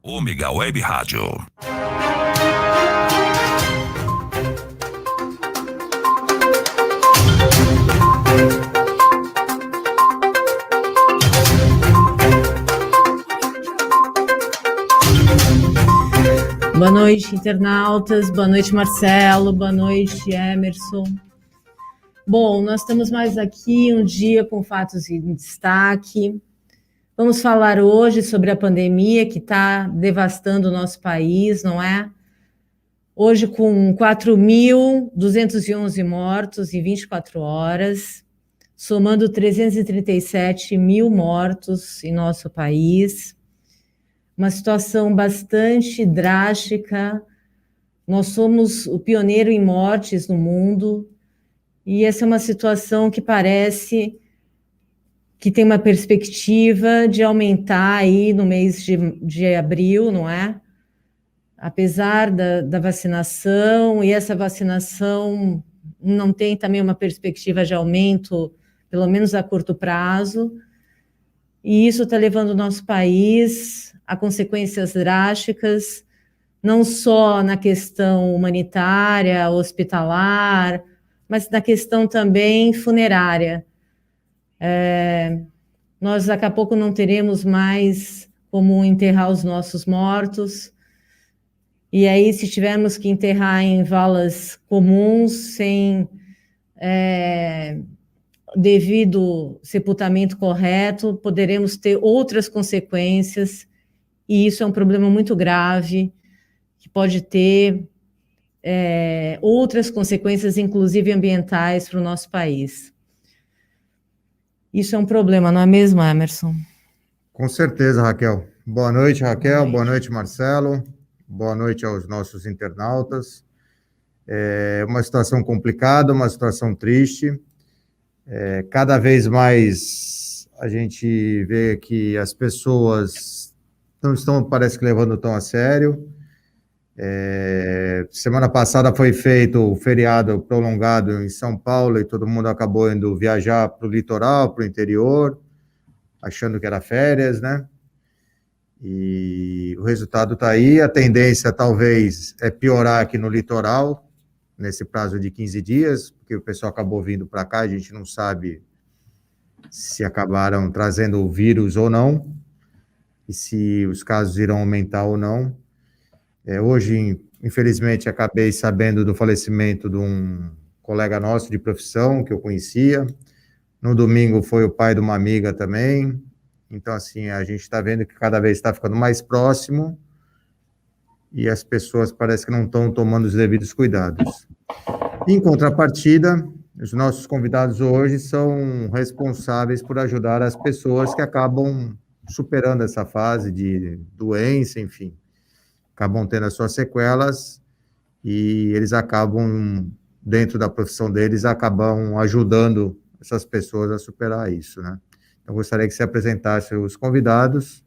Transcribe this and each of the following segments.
Ômega Web Rádio. Boa noite, internautas. Boa noite, Marcelo. Boa noite, Emerson. Bom, nós estamos mais aqui um dia com fatos em destaque. Vamos falar hoje sobre a pandemia que está devastando o nosso país, não é? Hoje com 4.211 mortos em 24 horas, somando 337 mil mortos em nosso país. Uma situação bastante drástica. Nós somos o pioneiro em mortes no mundo e essa é uma situação que parece que tem uma perspectiva de aumentar aí no mês de abril, não é? Apesar da vacinação, e essa vacinação não tem também uma perspectiva de aumento, pelo menos a curto prazo, e isso está levando o nosso país a consequências drásticas, não só na questão humanitária, hospitalar, mas na questão também funerária. Nós daqui a pouco não teremos mais como enterrar os nossos mortos, e aí se tivermos que enterrar em valas comuns, sem devido sepultamento correto, poderemos ter outras consequências, e isso é um problema muito grave, que pode ter outras consequências, inclusive ambientais, para o nosso país. Isso é um problema, não é mesmo, Emerson? Com certeza, Raquel. Boa noite, Raquel. Boa noite, Marcelo. Boa noite aos nossos internautas. É uma situação complicada, uma situação triste. Cada vez mais a gente vê que as pessoas não estão, parece que, levando tão a sério. Semana passada foi feito o feriado prolongado em São Paulo e todo mundo acabou indo viajar para o litoral, para o interior, achando que era férias, né? E o resultado está aí. A tendência talvez é piorar aqui no litoral, nesse prazo de 15 dias, porque o pessoal acabou vindo para cá, a gente não sabe se acabaram trazendo o vírus ou não, e se os casos irão aumentar ou não. Hoje, infelizmente, acabei sabendo do falecimento de um colega nosso de profissão, que eu conhecia. No domingo foi o pai de uma amiga também. Então, assim, a gente está vendo que cada vez está ficando mais próximo e as pessoas parece que não estão tomando os devidos cuidados. Em contrapartida, os nossos convidados hoje são responsáveis por ajudar as pessoas que acabam superando essa fase de doença, enfim, acabam tendo as suas sequelas e eles acabam, dentro da profissão deles, acabam ajudando essas pessoas a superar isso, né? Eu gostaria que você apresentasse os convidados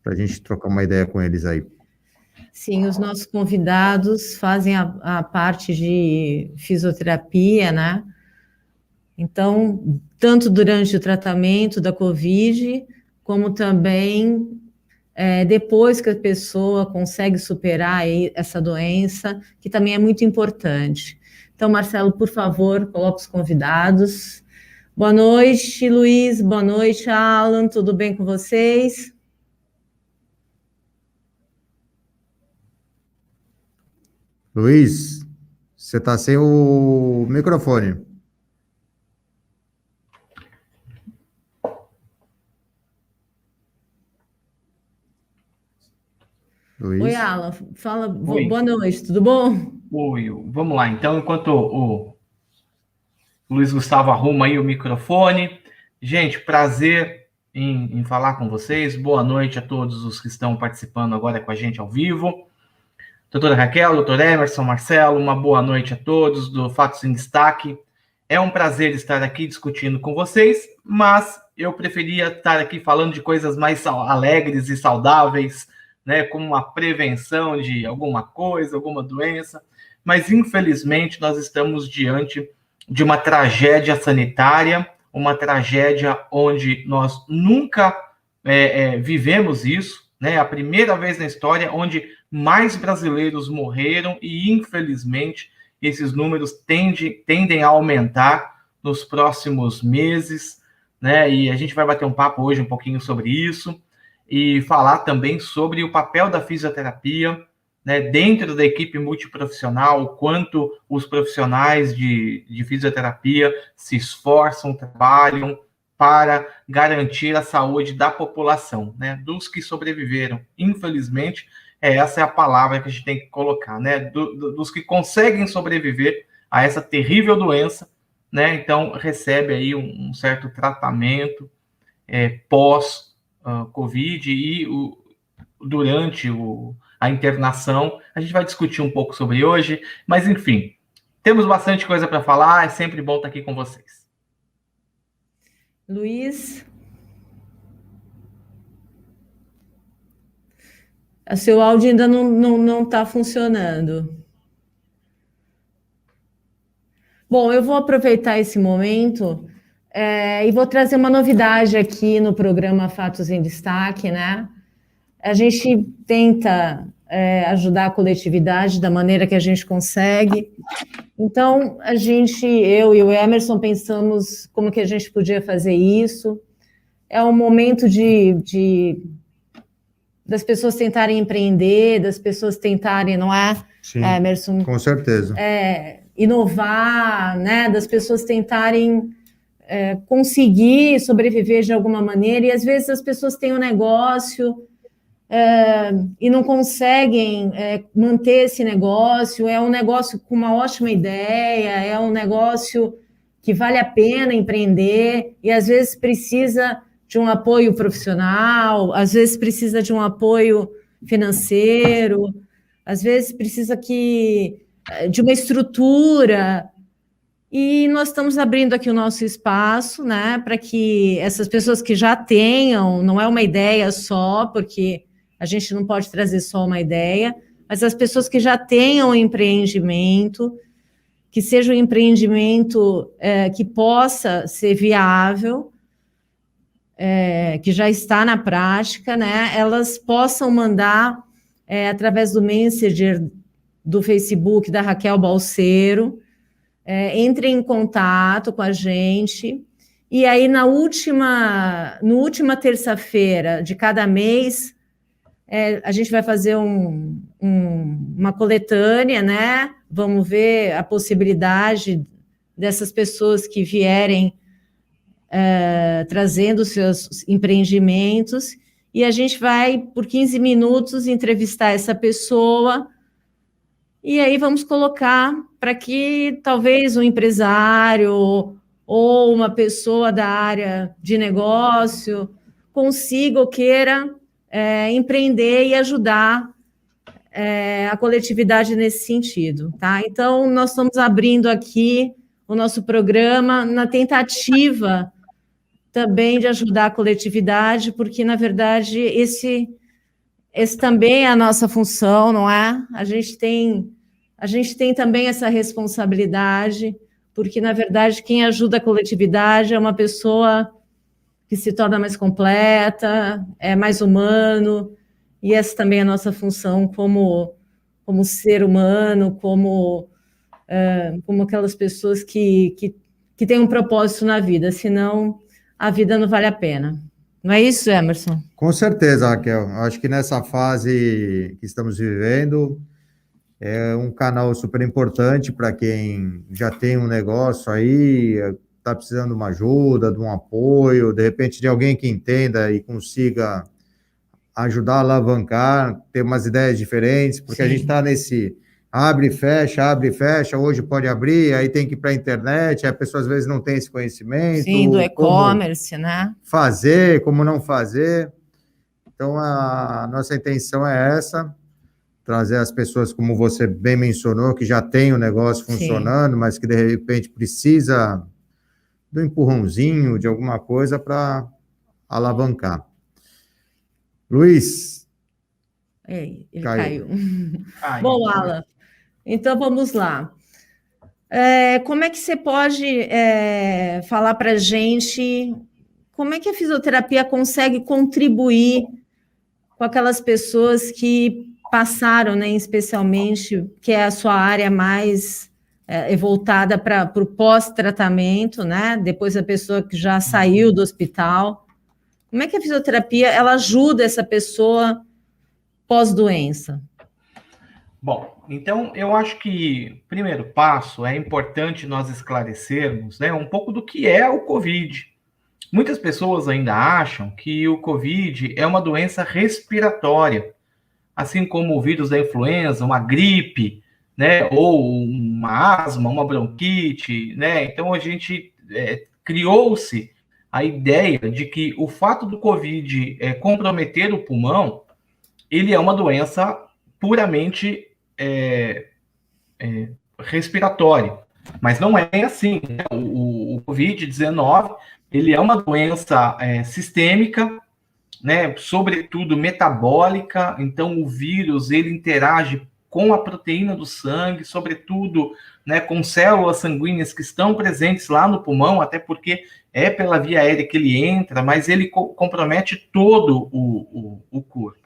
para a gente trocar uma ideia com eles aí. Sim, os nossos convidados fazem a parte de fisioterapia, né? Então, tanto durante o tratamento da Covid, como também depois que a pessoa consegue superar essa doença, que também é muito importante. Então, Marcelo, por favor, coloque os convidados. Boa noite, Luiz. Boa noite, Alan. Tudo bem com vocês? Luiz, você está sem o microfone. Luiz? Oi, Alan. Fala. Oi. Boa noite, tudo bom? Oi, vamos lá. Então, enquanto o Luiz Gustavo arruma aí o microfone. Gente, prazer em falar com vocês. Boa noite a todos os que estão participando agora com a gente ao vivo. Doutora Raquel, doutor Emerson, Marcelo, uma boa noite a todos do Fatos em Destaque. É um prazer estar aqui discutindo com vocês, mas eu preferia estar aqui falando de coisas mais alegres e saudáveis, né, como a prevenção de alguma coisa, alguma doença. Mas, infelizmente, nós estamos diante de uma tragédia sanitária, uma tragédia onde nós nunca vivemos isso, né? A primeira vez na história onde mais brasileiros morreram e, infelizmente, esses números tendem a aumentar nos próximos meses, né? E a gente vai bater um papo hoje um pouquinho sobre isso e falar também sobre o papel da fisioterapia, né, dentro da equipe multiprofissional, o quanto os profissionais de fisioterapia se esforçam, trabalham para garantir a saúde da população, né, dos que sobreviveram. Infelizmente, essa é a palavra que a gente tem que colocar, né, dos que conseguem sobreviver a essa terrível doença, né, então recebe aí um certo tratamento pós-Covid e durante a internação. A gente vai discutir um pouco sobre hoje, mas enfim, temos bastante coisa para falar, é sempre bom estar aqui com vocês. Luiz, o seu áudio ainda não está funcionando. Bom, eu vou aproveitar esse momento e vou trazer uma novidade aqui no programa Fatos em Destaque, né? A gente tenta ajudar a coletividade da maneira que a gente consegue. Então, eu e o Emerson pensamos como que a gente podia fazer isso. É um momento das pessoas tentarem empreender, das pessoas tentarem, não é, Sim, Emerson? Com certeza. Inovar, né? Das pessoas tentarem conseguir sobreviver de alguma maneira. E às vezes as pessoas têm um negócio e não conseguem manter esse negócio. É um negócio com uma ótima ideia, é um negócio que vale a pena empreender e às vezes precisa de um apoio profissional, às vezes precisa de um apoio financeiro, às vezes precisa de uma estrutura. E nós estamos abrindo aqui o nosso espaço, né, para que essas pessoas que já tenham, não é uma ideia só, porque a gente não pode trazer só uma ideia, mas as pessoas que já tenham um empreendimento, que seja um empreendimento que possa ser viável, que já está na prática, né, elas possam mandar através do Messenger do Facebook da Raquel Balseiro, entrem em contato com a gente, e aí na última terça-feira de cada mês, a gente vai fazer uma coletânea, né? Vamos ver a possibilidade dessas pessoas que vierem trazendo seus empreendimentos, e a gente vai, por 15 minutos, entrevistar essa pessoa, e aí vamos colocar para que talvez um empresário ou uma pessoa da área de negócio consiga ou queira empreender e ajudar a coletividade nesse sentido, tá? Então, nós estamos abrindo aqui o nosso programa na tentativa também de ajudar a coletividade, porque, na verdade, esse também é a nossa função, não é? A gente tem também essa responsabilidade, porque, na verdade, quem ajuda a coletividade é uma pessoa que se torna mais completa, é mais humano, e essa também é a nossa função como ser humano, como aquelas pessoas que têm um propósito na vida, senão a vida não vale a pena. Não é isso, Emerson? Com certeza, Raquel. Acho que nessa fase que estamos vivendo, é um canal super importante para quem já tem um negócio aí, está precisando de uma ajuda, de um apoio, de repente de alguém que entenda e consiga ajudar a alavancar, ter umas ideias diferentes, porque Sim. A gente está nesse abre e fecha, hoje pode abrir, aí tem que ir para a internet, a pessoa às vezes não tem esse conhecimento. Sim, do e-commerce, né? Fazer, como não fazer. Então, a nossa intenção é essa, trazer as pessoas, como você bem mencionou, que já tem o negócio funcionando, Sim. Mas que de repente precisa do empurrãozinho, de alguma coisa para alavancar. Luiz. Ele caiu. Bom, Alan, então vamos lá. Como é que você pode falar para a gente como é que a fisioterapia consegue contribuir com aquelas pessoas que passaram, né, especialmente, que é a sua área mais voltada para o pós-tratamento, né? Depois a pessoa que já saiu do hospital. Como é que a fisioterapia ela ajuda essa pessoa pós-doença? Bom, então eu acho que primeiro passo é importante nós esclarecermos, né, um pouco do que é o COVID. Muitas pessoas ainda acham que o COVID é uma doença respiratória, assim como o vírus da influenza, uma gripe, né, ou uma asma, uma bronquite, né? Então a gente criou-se a ideia de que o fato do COVID comprometer o pulmão, ele é uma doença puramente respiratória, mas não é assim, né? O COVID-19 ele é uma doença sistêmica, né, sobretudo metabólica, então o vírus ele interage com a proteína do sangue, sobretudo, né, com células sanguíneas que estão presentes lá no pulmão, até porque é pela via aérea que ele entra, mas ele compromete todo o corpo.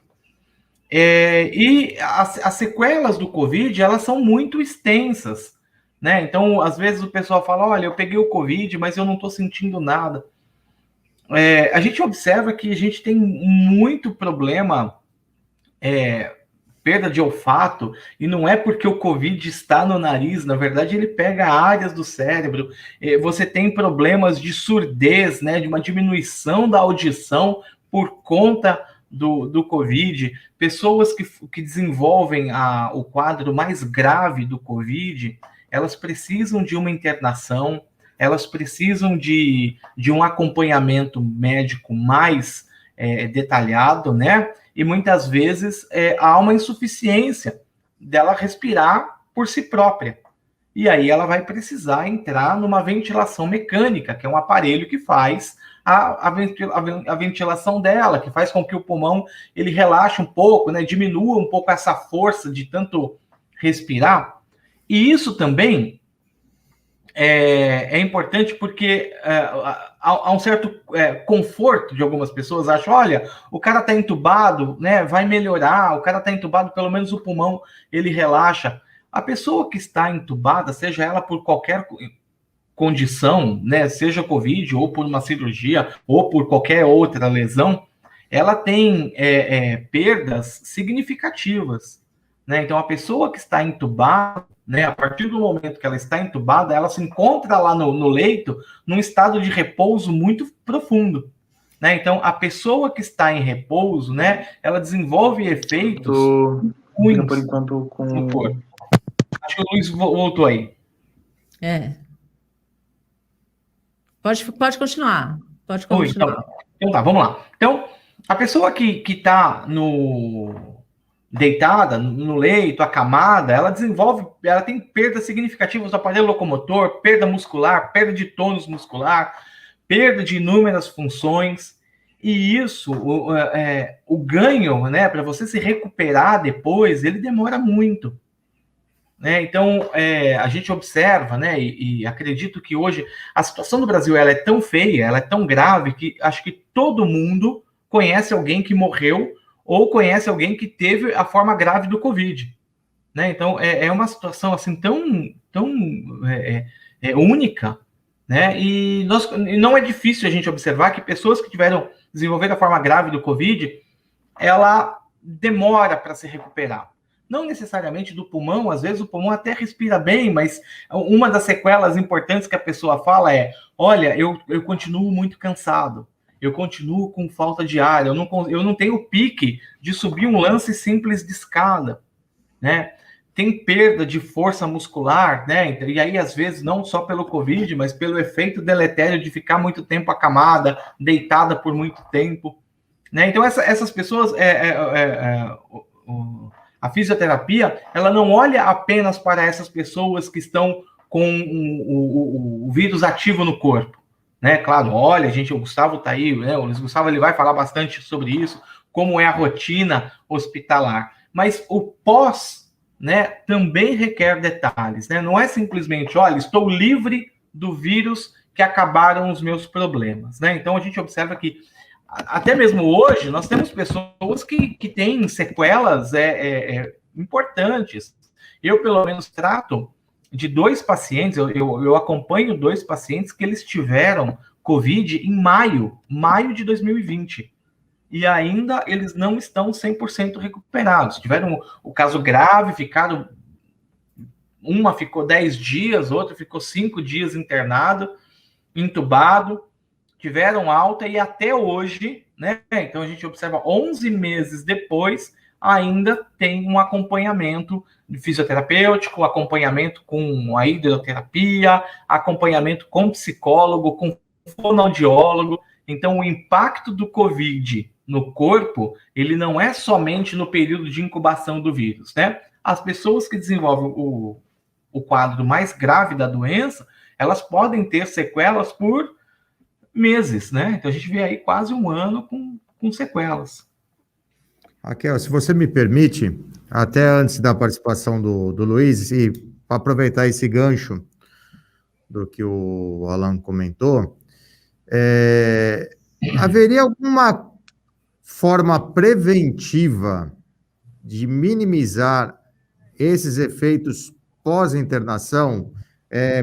E as sequelas do COVID, elas são muito extensas, né? Então, às vezes o pessoal fala, olha, eu peguei o COVID, mas eu não estou sentindo nada. A gente observa que a gente tem muito problema, perda de olfato, e não é porque o COVID está no nariz, na verdade ele pega áreas do cérebro, você tem problemas de surdez, né, de uma diminuição da audição por conta do COVID, pessoas que desenvolvem o quadro mais grave do COVID, elas precisam de uma internação, elas precisam de um acompanhamento médico mais detalhado, né? E muitas vezes há uma insuficiência dela respirar por si própria. E aí ela vai precisar entrar numa ventilação mecânica, que é um aparelho que faz a ventilação dela, que faz com que o pulmão ele relaxe um pouco, né? Diminua um pouco essa força de tanto respirar. E isso também é importante porque há um certo conforto de algumas pessoas, acham, olha, o cara está entubado, né, vai melhorar, o cara está entubado, pelo menos o pulmão, ele relaxa. A pessoa que está entubada, seja ela por qualquer condição, né, seja COVID, ou por uma cirurgia, ou por qualquer outra lesão, ela tem perdas significativas, né? Então, a pessoa que está entubada, né, a partir do momento que ela está entubada, ela se encontra lá no leito num estado de repouso muito profundo, né? Então, a pessoa que está em repouso, né, ela desenvolve efeitos ruins por enquanto no corpo. Acho que o Luiz voltou aí. Pode continuar. Pode continuar. Então tá, vamos lá. Então, a pessoa que está deitada no leito, acamada, ela tem perdas significativas do aparelho locomotor, perda muscular, perda de tônus muscular, perda de inúmeras funções, e isso, o ganho, né, para você se recuperar depois, ele demora muito. Né? Então, a gente observa, né, e acredito que hoje a situação do Brasil ela é tão feia, ela é tão grave, que acho que todo mundo conhece alguém que morreu ou conhece alguém que teve a forma grave do COVID, né? Então, é uma situação assim tão única, né? E não é difícil a gente observar que pessoas que desenvolveram a forma grave do COVID, ela demora para se recuperar. Não necessariamente do pulmão, às vezes o pulmão até respira bem, mas uma das sequelas importantes que a pessoa fala olha, eu continuo muito cansado, eu continuo com falta de ar, eu não tenho o pique de subir um lance simples de escada, né? Tem perda de força muscular, né? E aí, às vezes, não só pelo COVID, mas pelo efeito deletério de ficar muito tempo acamada, deitada por muito tempo, né? Então, essas pessoas, a fisioterapia, ela não olha apenas para essas pessoas que estão com o vírus ativo no corpo, né? Claro, olha, o Gustavo está aí, né? O Luiz Gustavo ele vai falar bastante sobre isso, como é a rotina hospitalar. Mas o pós, né, também requer detalhes, né? Não é simplesmente, olha, estou livre do vírus que acabaram os meus problemas, né? Então a gente observa que até mesmo hoje, nós temos pessoas que têm sequelas importantes. Eu, pelo menos, trato de 2 pacientes, eu acompanho 2 pacientes que eles tiveram Covid em maio de 2020. E ainda eles não estão 100% recuperados. Tiveram o caso grave, uma ficou 10 dias, outra ficou 5 dias internado, entubado, tiveram alta e até hoje, né? Então a gente observa 11 meses depois, ainda tem um acompanhamento fisioterapêutico, acompanhamento com a hidroterapia, acompanhamento com psicólogo, com fonoaudiólogo. Então o impacto do Covid no corpo, ele não é somente no período de incubação do vírus, né? As pessoas que desenvolvem o quadro mais grave da doença, elas podem ter sequelas por meses, né? Então a gente vê aí quase um ano com sequelas. Raquel, se você me permite, até antes da participação do Luiz, e para aproveitar esse gancho do que o Alan comentou, haveria alguma forma preventiva de minimizar esses efeitos pós-internação?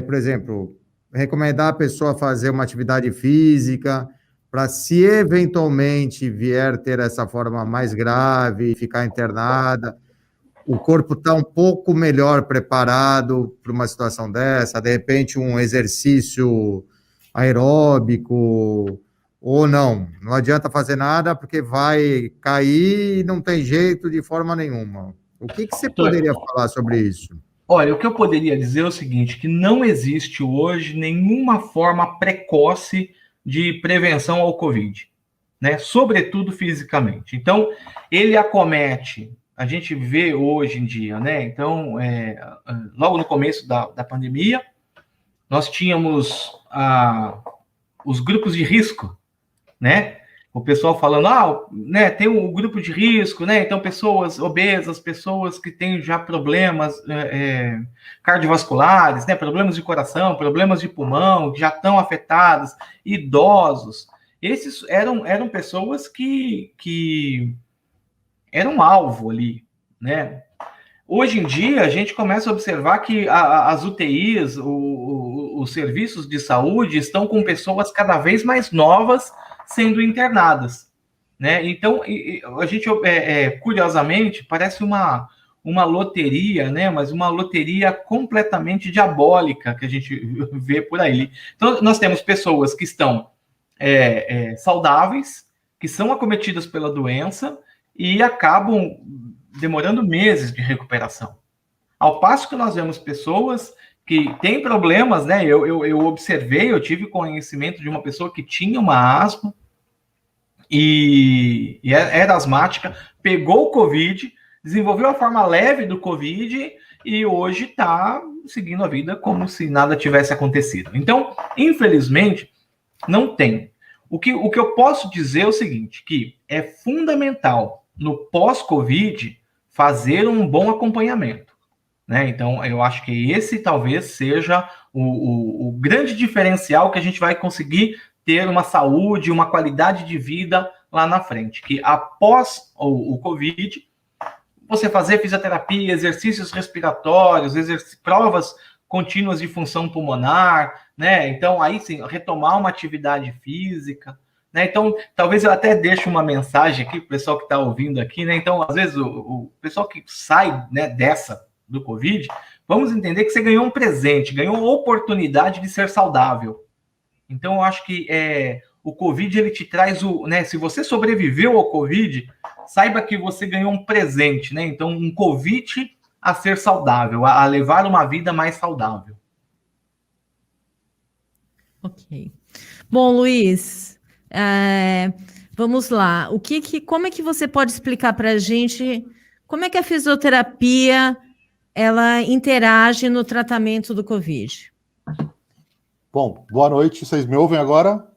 Por exemplo, recomendar a pessoa fazer uma atividade física para, se eventualmente vier ter essa forma mais grave, ficar internada, o corpo está um pouco melhor preparado para uma situação dessa, de repente um exercício aeróbico, ou não adianta fazer nada porque vai cair e não tem jeito de forma nenhuma. O que você poderia falar sobre isso? Olha, o que eu poderia dizer é o seguinte, que não existe hoje nenhuma forma precoce de prevenção ao Covid, né? Sobretudo fisicamente. Então, ele acomete, a gente vê hoje em dia, né? Então, logo no começo da pandemia, nós tínhamos os grupos de risco, né? O pessoal falando, né, tem um grupo de risco, né? Então, pessoas obesas, pessoas que têm já problemas cardiovasculares, né? Problemas de coração, problemas de pulmão, que já estão afetadas, idosos. Esses eram pessoas que eram alvo ali, né? Hoje em dia, a gente começa a observar que as UTIs, os serviços de saúde, estão com pessoas cada vez mais novas sendo internadas, né? Então, a gente, curiosamente, parece uma loteria, né? Mas uma loteria completamente diabólica que a gente vê por aí. Então, nós temos pessoas que estão saudáveis, que são acometidas pela doença e acabam demorando meses de recuperação. Ao passo que nós vemos pessoas que têm problemas, né? Eu observei, eu tive conhecimento de uma pessoa que tinha uma asma e era asmática, pegou o Covid, desenvolveu a forma leve do Covid e hoje está seguindo a vida como se nada tivesse acontecido. Então, infelizmente, não tem. O que eu posso dizer é o seguinte, que é fundamental no pós-Covid fazer um bom acompanhamento, né? Então, eu acho que esse talvez seja o grande diferencial que a gente vai conseguir ter uma saúde, uma qualidade de vida lá na frente, que após o Covid, você fazer fisioterapia, exercícios respiratórios, provas contínuas de função pulmonar, né? Então, aí sim, retomar uma atividade física, né? Então, talvez eu até deixe uma mensagem aqui para o pessoal que está ouvindo aqui, né? Então, às vezes, o pessoal que sai, né, do Covid, vamos entender que você ganhou um presente, ganhou a oportunidade de ser saudável. Então, eu acho que o Covid, ele te traz né? Se você sobreviveu ao Covid, saiba que você ganhou um presente, né? Então, um convite a ser saudável, a levar uma vida mais saudável. Ok. Bom, Luiz, vamos lá. Como é que você pode explicar para a gente como é que a fisioterapia ela interage no tratamento do Covid? Bom, boa noite. Vocês me ouvem agora?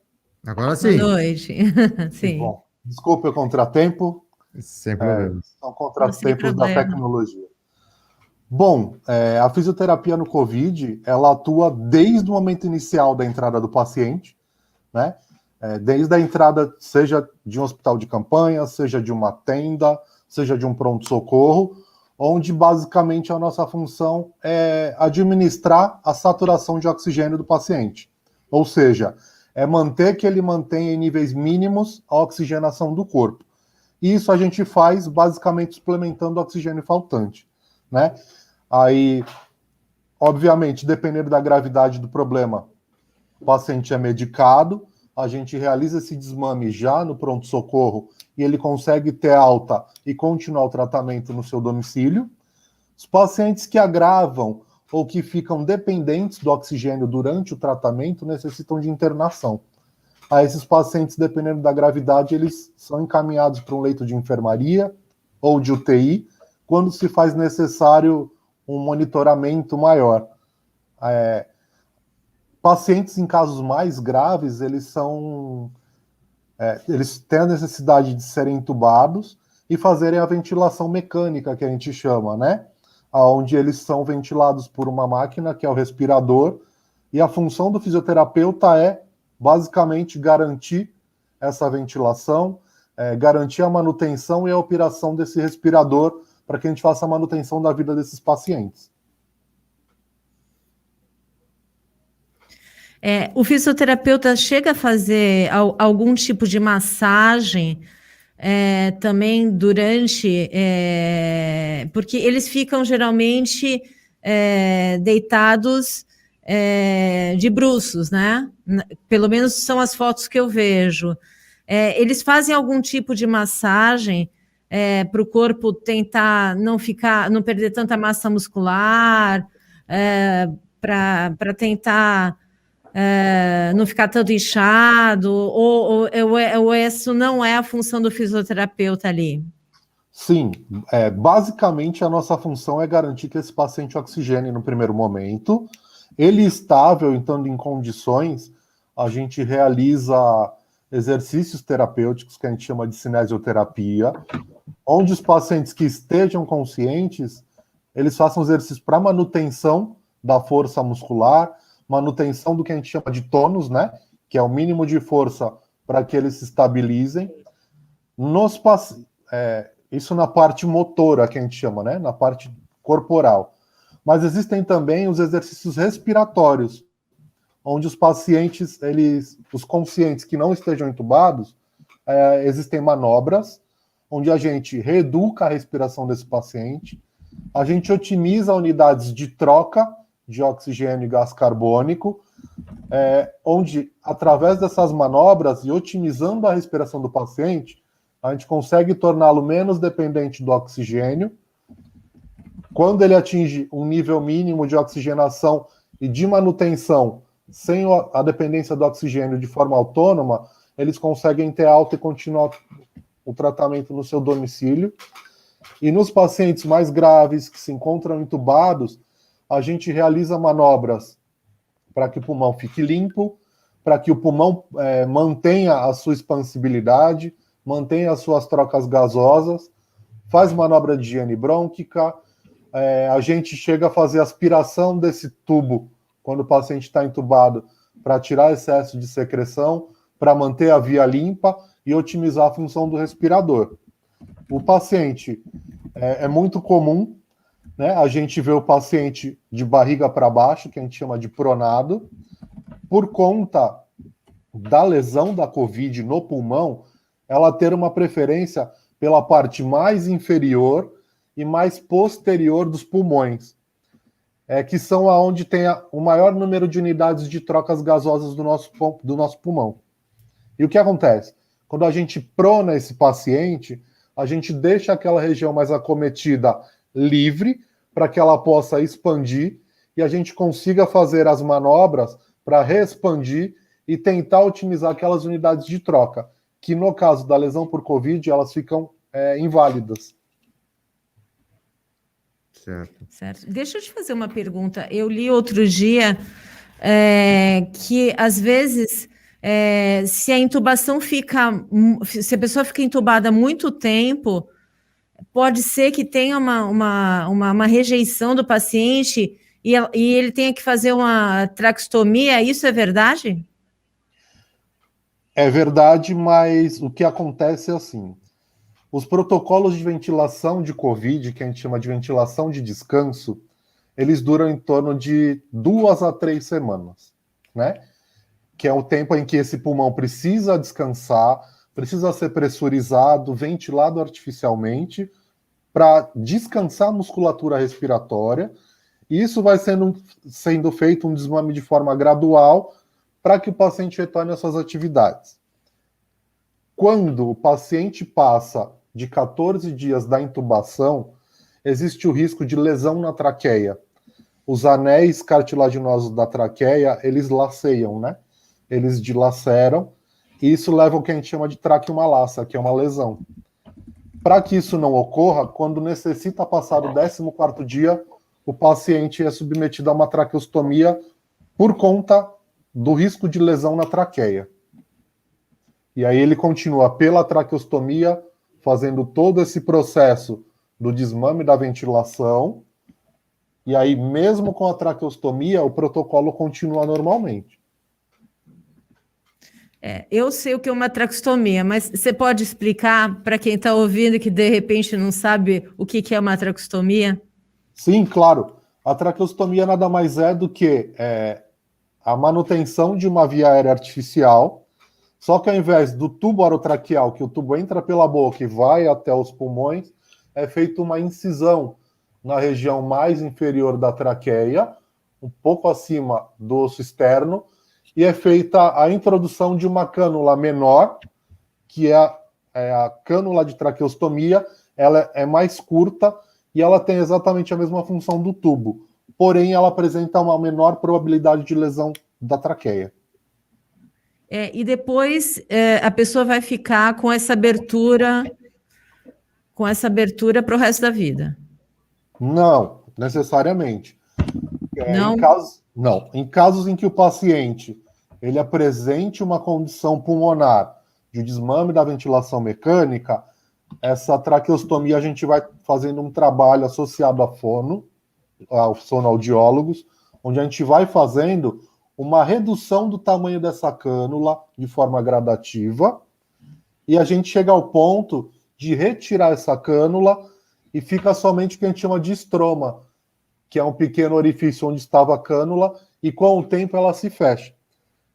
Agora sim. Boa noite. Sim. Bom, desculpe o contratempo. Sem problema. São contratempos da tecnologia. Bom, a fisioterapia no COVID, ela atua desde o momento inicial da entrada do paciente, né? desde a entrada, seja de um hospital de campanha, seja de uma tenda, seja de um pronto-socorro, onde basicamente a nossa função é administrar a saturação de oxigênio do paciente. Ou seja, é manter que ele mantenha em níveis mínimos a oxigenação do corpo. E isso a gente faz basicamente suplementando o oxigênio faltante, né? Aí, obviamente, dependendo da gravidade do problema, o paciente é medicado, a gente realiza esse desmame já no pronto-socorro e ele consegue ter alta e continuar o tratamento no seu domicílio. Os pacientes que agravam ou que ficam dependentes do oxigênio durante o tratamento necessitam de internação. A esses pacientes, dependendo da gravidade, eles são encaminhados para um leito de enfermaria ou de UTI, quando se faz necessário um monitoramento maior. Pacientes em casos mais graves, eles têm a necessidade de serem entubados e fazerem a ventilação mecânica, que a gente chama, né? Onde eles são ventilados por uma máquina, que é o respirador, e a função do fisioterapeuta é, basicamente, garantir essa ventilação, garantir a manutenção e a operação desse respirador para que a gente faça a manutenção da vida desses pacientes. O fisioterapeuta chega a fazer algum tipo de massagem também durante... porque eles ficam geralmente deitados de bruços, né? Pelo menos são as fotos que eu vejo. Eles fazem algum tipo de massagem para o corpo tentar não perder tanta massa muscular, para tentar não ficar tanto inchado, ou isso não é a função do fisioterapeuta ali? Sim, basicamente a nossa função é garantir que esse paciente oxigene no primeiro momento. Ele estável, então, em condições, a gente realiza exercícios terapêuticos que a gente chama de cinesioterapia, onde os pacientes que estejam conscientes, eles façam exercícios para manutenção da força muscular, manutenção do que a gente chama de tônus, né? Que é o mínimo de força para que eles se estabilizem. Isso na parte motora, que a gente chama, né? Na parte corporal. Mas existem também os exercícios respiratórios, onde os pacientes, os conscientes que não estejam entubados, existem manobras, onde a gente reeduca a respiração desse paciente, a gente otimiza unidades de troca de oxigênio e gás carbônico, onde, através dessas manobras e otimizando a respiração do paciente, a gente consegue torná-lo menos dependente do oxigênio. Quando ele atinge um nível mínimo de oxigenação e de manutenção, sem a dependência do oxigênio de forma autônoma, eles conseguem ter alta e continuar o tratamento no seu domicílio. E nos pacientes mais graves, que se encontram entubados, a gente realiza manobras para que o pulmão fique limpo, para que o pulmão mantenha a sua expansibilidade, mantenha as suas trocas gasosas, faz manobra de higiene brônquica, a gente chega a fazer aspiração desse tubo quando o paciente está entubado para tirar excesso de secreção, para manter a via limpa e otimizar a função do respirador. O paciente, é muito comum, né, a gente vê o paciente de barriga para baixo, que a gente chama de pronado, por conta da lesão da COVID no pulmão, ela ter uma preferência pela parte mais inferior e mais posterior dos pulmões, que são aonde tem o maior número de unidades de trocas gasosas do nosso pulmão. E o que acontece? Quando a gente prona esse paciente, a gente deixa aquela região mais acometida livre para que ela possa expandir e a gente consiga fazer as manobras para reexpandir e tentar otimizar aquelas unidades de troca, que no caso da lesão por Covid, elas ficam inválidas. Certo. Deixa eu te fazer uma pergunta. Eu li outro dia que, às vezes, se a intubação se a pessoa fica entubada há muito tempo, pode ser que tenha uma rejeição do paciente e ele tenha que fazer uma traqueostomia. Isso é verdade? É verdade, mas o que acontece é assim: os protocolos de ventilação de Covid, que a gente chama de ventilação de descanso, eles duram em torno de 2 a 3 semanas, né? Que é o tempo em que esse pulmão precisa descansar, precisa ser pressurizado, ventilado artificialmente, para descansar a musculatura respiratória. E isso vai sendo feito um desmame de forma gradual para que o paciente retorne às suas atividades. Quando o paciente passa de 14 dias da intubação, existe o risco de lesão na traqueia. Os anéis cartilaginosos da traqueia, eles laceiam, né? Eles dilaceram, e isso leva ao que a gente chama de traqueomalassa, que é uma lesão. Para que isso não ocorra, quando necessita passar o 14º dia, o paciente é submetido a uma traqueostomia por conta do risco de lesão na traqueia. E aí ele continua pela traqueostomia, fazendo todo esse processo do desmame da ventilação, e aí mesmo com a traqueostomia, o protocolo continua normalmente. Eu sei o que é uma traqueostomia, mas você pode explicar para quem está ouvindo e que de repente não sabe o que é uma traqueostomia? Sim, claro. A traqueostomia nada mais é do que a manutenção de uma via aérea artificial, só que ao invés do tubo orotraqueal, que o tubo entra pela boca e vai até os pulmões, é feita uma incisão na região mais inferior da traqueia, um pouco acima do osso externo, e é feita a introdução de uma cânula menor, que é a cânula de traqueostomia. Ela é mais curta e ela tem exatamente a mesma função do tubo, porém ela apresenta uma menor probabilidade de lesão da traqueia. E depois a pessoa vai ficar com essa abertura para o resto da vida? Não, necessariamente. Não? Em casos em que o paciente ele apresente uma condição pulmonar de desmame da ventilação mecânica, essa traqueostomia a gente vai fazendo um trabalho associado a aos fonoaudiólogos, onde a gente vai fazendo uma redução do tamanho dessa cânula de forma gradativa, e a gente chega ao ponto de retirar essa cânula e fica somente o que a gente chama de estroma, que é um pequeno orifício onde estava a cânula, e com o tempo ela se fecha.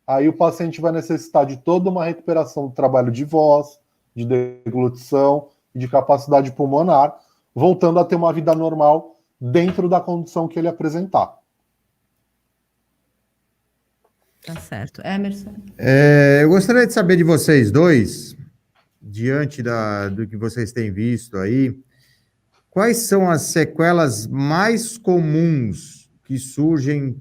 Aí o paciente vai necessitar de toda uma recuperação do trabalho de voz, de deglutição e de capacidade pulmonar, voltando a ter uma vida normal dentro da condição que ele apresentar. Tá certo. Emerson? Eu gostaria de saber de vocês dois, diante do que vocês têm visto aí, quais são as sequelas mais comuns que surgem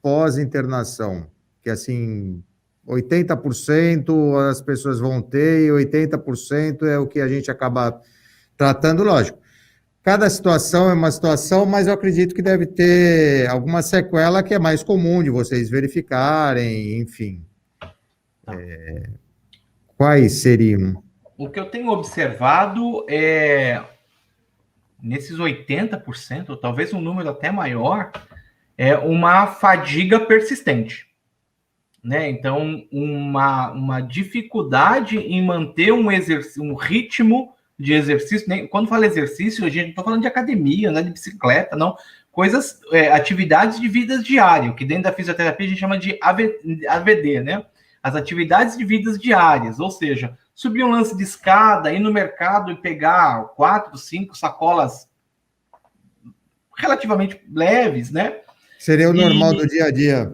pós-internação? Que, assim, 80% as pessoas vão ter e 80% é o que a gente acaba tratando, lógico. Cada situação é uma situação, mas eu acredito que deve ter alguma sequela que é mais comum de vocês verificarem, enfim. Quais seriam? O que eu tenho observado é, nesses 80%, ou talvez um número até maior, é uma fadiga persistente. Né? Então, uma dificuldade em manter um ritmo de exercício. Quando fala exercício, a gente não está falando de academia, andar de bicicleta, não. Coisas, atividades de vida diária, que dentro da fisioterapia a gente chama de AVD, né? As atividades de vidas diárias, ou seja, subir um lance de escada, ir no mercado e pegar 4, 5 sacolas relativamente leves, né? Seria o normal do dia a dia.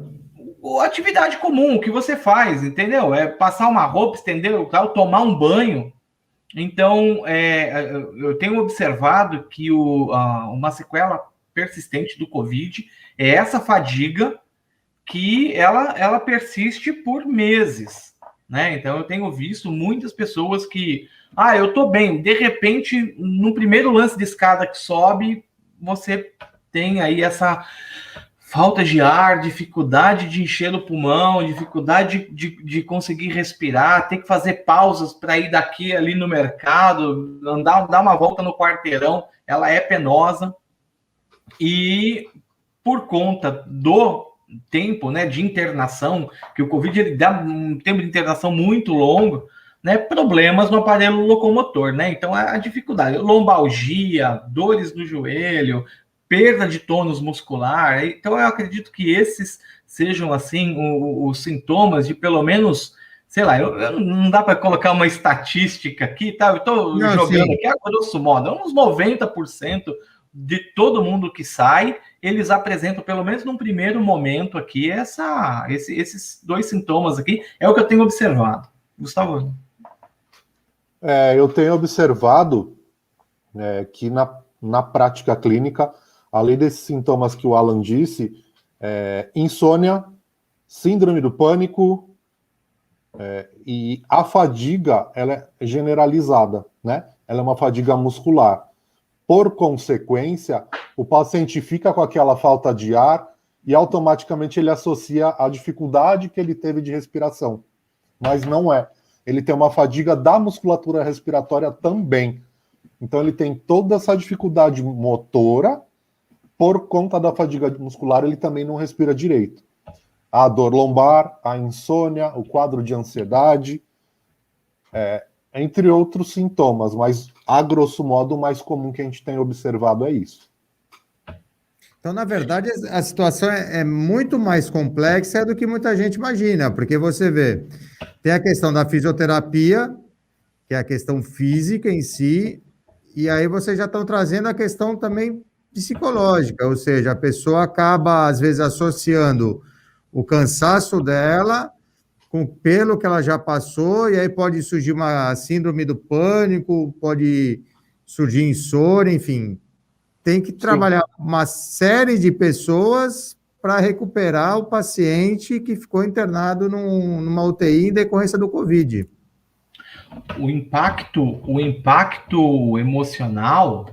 Atividade comum que você faz, entendeu? É passar uma roupa, estender o carro, tomar um banho. Então, eu tenho observado que uma sequela persistente do Covid é essa fadiga que ela persiste por meses, né? Então, eu tenho visto muitas pessoas que, eu tô bem, de repente, no primeiro lance de escada que sobe, você tem aí essa falta de ar, dificuldade de encher o pulmão, dificuldade de conseguir respirar, ter que fazer pausas para ir daqui ali no mercado, dar uma volta no quarteirão, ela é penosa. E por conta tempo, né, de internação, que o Covid ele dá um tempo de internação muito longo, né, problemas no aparelho locomotor, né? Então a dificuldade, lombalgia, dores no joelho, perda de tônus muscular. Então eu acredito que esses sejam assim os sintomas de pelo menos, sei lá, não dá para colocar uma estatística aqui, tá? Eu estou jogando aqui a grosso modo, uns 90% de todo mundo que sai, eles apresentam, pelo menos num primeiro momento aqui, esses dois sintomas aqui, é o que eu tenho observado. Gustavo? Eu tenho observado que na prática clínica, além desses sintomas que o Alan disse, insônia, síndrome do pânico, e a fadiga, ela é generalizada, né? Ela é uma fadiga muscular. Por consequência, o paciente fica com aquela falta de ar e automaticamente ele associa a dificuldade que ele teve de respiração. Mas não é. Ele tem uma fadiga da musculatura respiratória também. Então ele tem toda essa dificuldade motora, por conta da fadiga muscular, ele também não respira direito. A dor lombar, a insônia, o quadro de ansiedade, entre outros sintomas, mas a grosso modo o mais comum que a gente tem observado é isso. Então, na verdade, a situação é muito mais complexa do que muita gente imagina, porque você vê, tem a questão da fisioterapia, que é a questão física em si, e aí vocês já estão trazendo a questão também psicológica, ou seja, a pessoa acaba, às vezes, associando o cansaço dela pelo que ela já passou, e aí pode surgir uma síndrome do pânico, pode surgir insônia, enfim. Tem que trabalhar uma série de pessoas para recuperar o paciente que ficou internado numa UTI em decorrência do Covid. O impacto emocional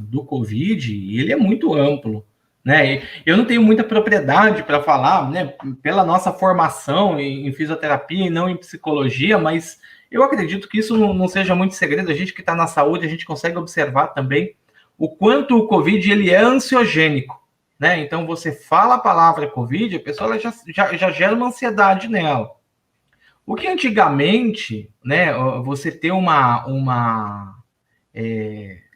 do Covid, ele é muito amplo. Né? Eu não tenho muita propriedade para falar, né, pela nossa formação em fisioterapia e não em psicologia, mas eu acredito que isso não seja muito segredo. A gente que está na saúde, a gente consegue observar também o quanto o Covid ele é ansiogênico. Né? Então, você fala a palavra Covid, a pessoa já gera uma ansiedade nela. O que antigamente, né, você ter uma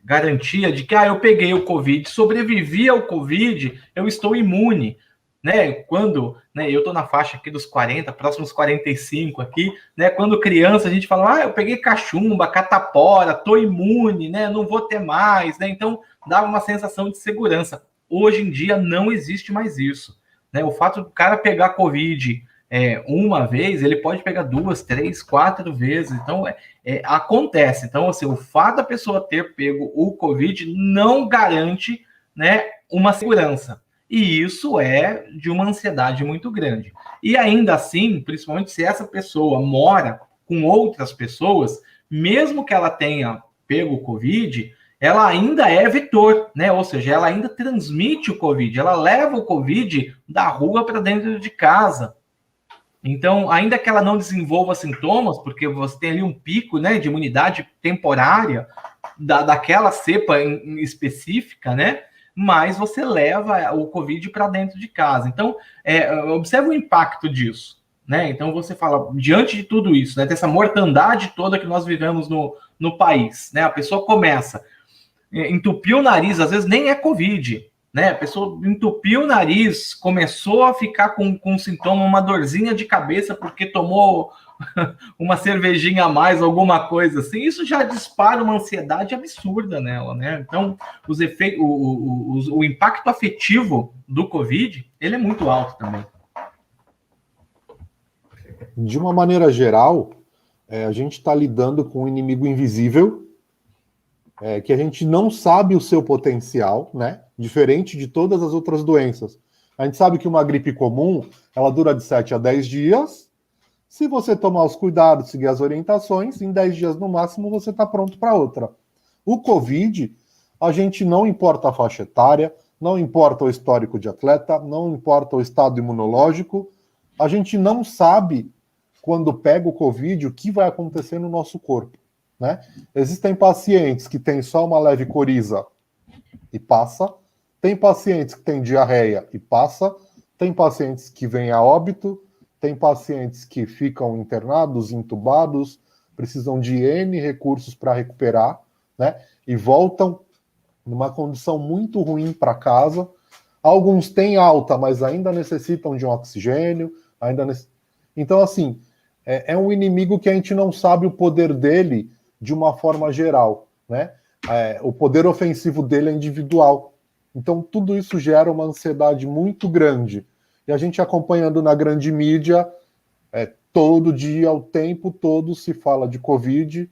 garantia de que eu peguei o Covid, sobrevivi ao Covid, eu estou imune, né? Quando, né, eu estou na faixa aqui dos 40, próximos 45 aqui, né? Quando criança a gente fala, eu peguei cachumba, catapora, estou imune, né? Não vou ter mais, né? Então dava uma sensação de segurança. Hoje em dia não existe mais isso, né? O fato do cara pegar Covid uma vez, ele pode pegar 2, 3, 4 vezes. Então, acontece. Então, assim, o fato da pessoa ter pego o Covid não garante, né, uma segurança. E isso é de uma ansiedade muito grande. E ainda assim, principalmente se essa pessoa mora com outras pessoas, mesmo que ela tenha pego o Covid, ela ainda é vetor, né? Ou seja, ela ainda transmite o Covid, ela leva o Covid da rua para dentro de casa. Então, ainda que ela não desenvolva sintomas, porque você tem ali um pico, né, de imunidade temporária daquela cepa específica, né? Mas você leva o Covid para dentro de casa. Então, observe o impacto disso, né? Então, você fala, diante de tudo isso, né, dessa mortandade toda que nós vivemos no país, né? A pessoa começa a entupir o nariz, às vezes nem é Covid, né? A pessoa entupiu o nariz, começou a ficar com sintoma, uma dorzinha de cabeça porque tomou uma cervejinha a mais, alguma coisa assim. Isso já dispara uma ansiedade absurda nela, né? Então, os efeitos, o impacto afetivo do Covid, ele é muito alto também. De uma maneira geral, a gente está lidando com um inimigo invisível, que a gente não sabe o seu potencial, né? Diferente de todas as outras doenças. A gente sabe que uma gripe comum, ela dura de 7 a 10 dias. Se você tomar os cuidados, seguir as orientações, em 10 dias no máximo você está pronto para outra. O Covid, a gente não importa a faixa etária, não importa o histórico de atleta, não importa o estado imunológico, a gente não sabe, quando pega o Covid, o que vai acontecer no nosso corpo, né? Existem pacientes que têm só uma leve coriza e passa, tem pacientes que têm diarreia e passa, Tem pacientes que vêm a óbito, tem pacientes que ficam internados, entubados, precisam de N recursos para recuperar, né? E voltam numa condição muito ruim para casa. Alguns têm alta, mas ainda necessitam de um oxigênio, Então, assim, é um inimigo que a gente não sabe o poder dele de uma forma geral, né? O poder ofensivo dele é individual. Então, tudo isso gera uma ansiedade muito grande. E a gente acompanhando na grande mídia, todo dia, o tempo todo, se fala de Covid.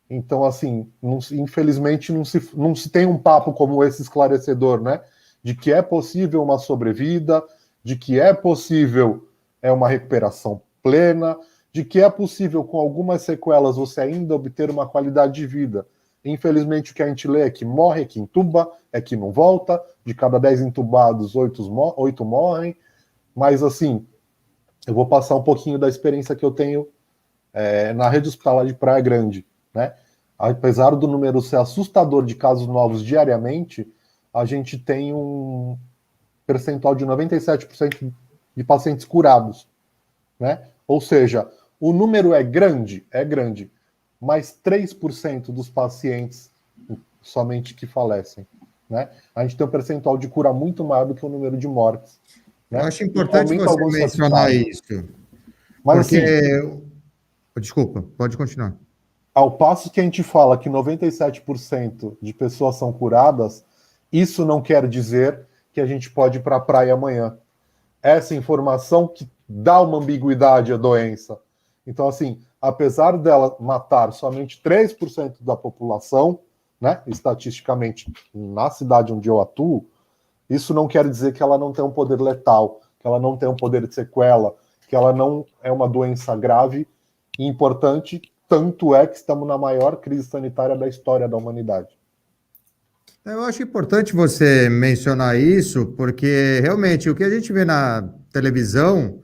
Então, assim, infelizmente, não se tem um papo como esse esclarecedor, né? De que é possível uma sobrevida, de que é possível uma recuperação plena, de que é possível, com algumas sequelas, você ainda obter uma qualidade de vida. Infelizmente, o que a gente lê é que morre, é que entuba, é que não volta, de cada 10 entubados, 8 morrem, mas, assim, eu vou passar um pouquinho da experiência que eu tenho na rede hospitalar de Praia Grande, né? Apesar do número ser assustador de casos novos diariamente, a gente tem um percentual de 97% de pacientes curados, né? Ou seja, o número é grande, mas 3% dos pacientes somente que falecem, né? A gente tem um percentual de cura muito maior do que o número de mortes, né? Eu acho importante você mencionar isso, mas porque... assim, Desculpa, pode continuar. ao passo que a gente fala que 97% de pessoas são curadas, isso não quer dizer que a gente pode ir para a praia amanhã. Essa informação que dá uma ambiguidade à doença. Então, assim, apesar dela matar somente 3% da população, né, estatisticamente, na cidade onde eu atuo, isso não quer dizer que ela não tem um poder letal, que ela não tem um poder de sequela, que ela não é uma doença grave e importante, tanto é que estamos na maior crise sanitária da história da humanidade. Eu acho importante você mencionar isso, porque realmente o que a gente vê na televisão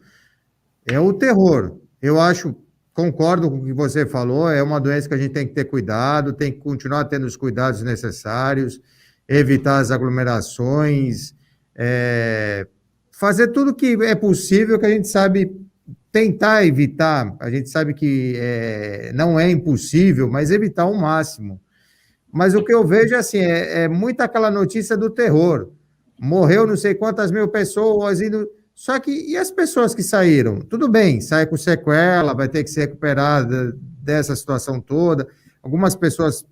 é o terror. Eu acho, concordo com o que você falou, é uma doença que a gente tem que ter cuidado, tem que continuar tendo os cuidados necessários, evitar as aglomerações, fazer tudo que é possível, que a gente sabe tentar evitar. A gente sabe que não é impossível, mas evitar ao máximo. Mas o que eu vejo assim, é muito aquela notícia do terror. Morreu não sei quantas mil pessoas, só que e as pessoas que saíram? Tudo bem, sai com sequela, vai ter que se recuperar dessa situação toda. Algumas pessoas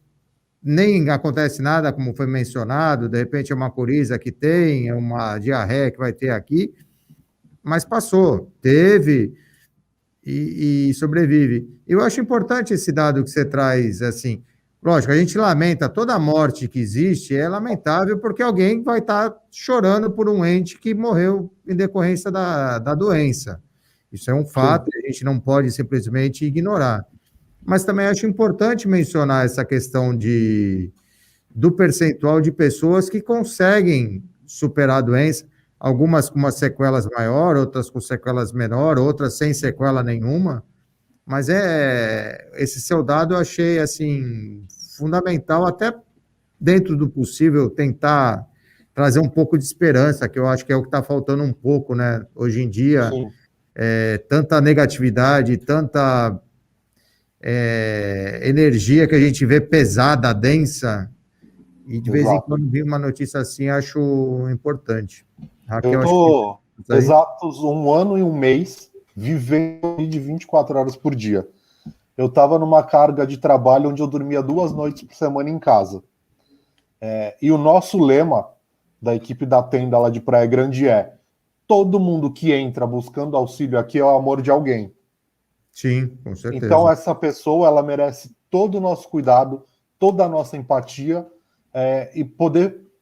nem acontece nada, como foi mencionado, de repente é uma coriza que tem, é uma diarreia que vai ter aqui, mas passou, teve e sobrevive. Eu acho importante esse dado que você traz, assim. Lógico, a gente lamenta toda a morte que existe, é lamentável porque alguém vai estar chorando por um ente que morreu em decorrência da doença. Isso é um fato, a gente não pode simplesmente ignorar. Mas também acho importante mencionar essa questão do percentual de pessoas que conseguem superar a doença, algumas com umas sequelas maior, outras com sequelas menor, outras sem sequela nenhuma. Mas esse seu dado eu achei, assim, fundamental, até dentro do possível, tentar trazer um pouco de esperança, que eu acho que é o que está faltando um pouco, né? Hoje em dia, tanta negatividade, tanta energia que a gente vê pesada, densa, e de vez em quando vi uma notícia assim, acho importante. Raquel, eu estou exatos 1 ano e 1 mês vivendo de 24 horas por dia. Eu estava numa carga de trabalho onde eu dormia 2 noites por semana em casa. E o nosso lema da equipe da tenda lá de Praia Grande é: todo mundo que entra buscando auxílio aqui é o amor de alguém. Sim, com certeza. Então essa pessoa, ela merece todo o nosso cuidado, toda a nossa empatia,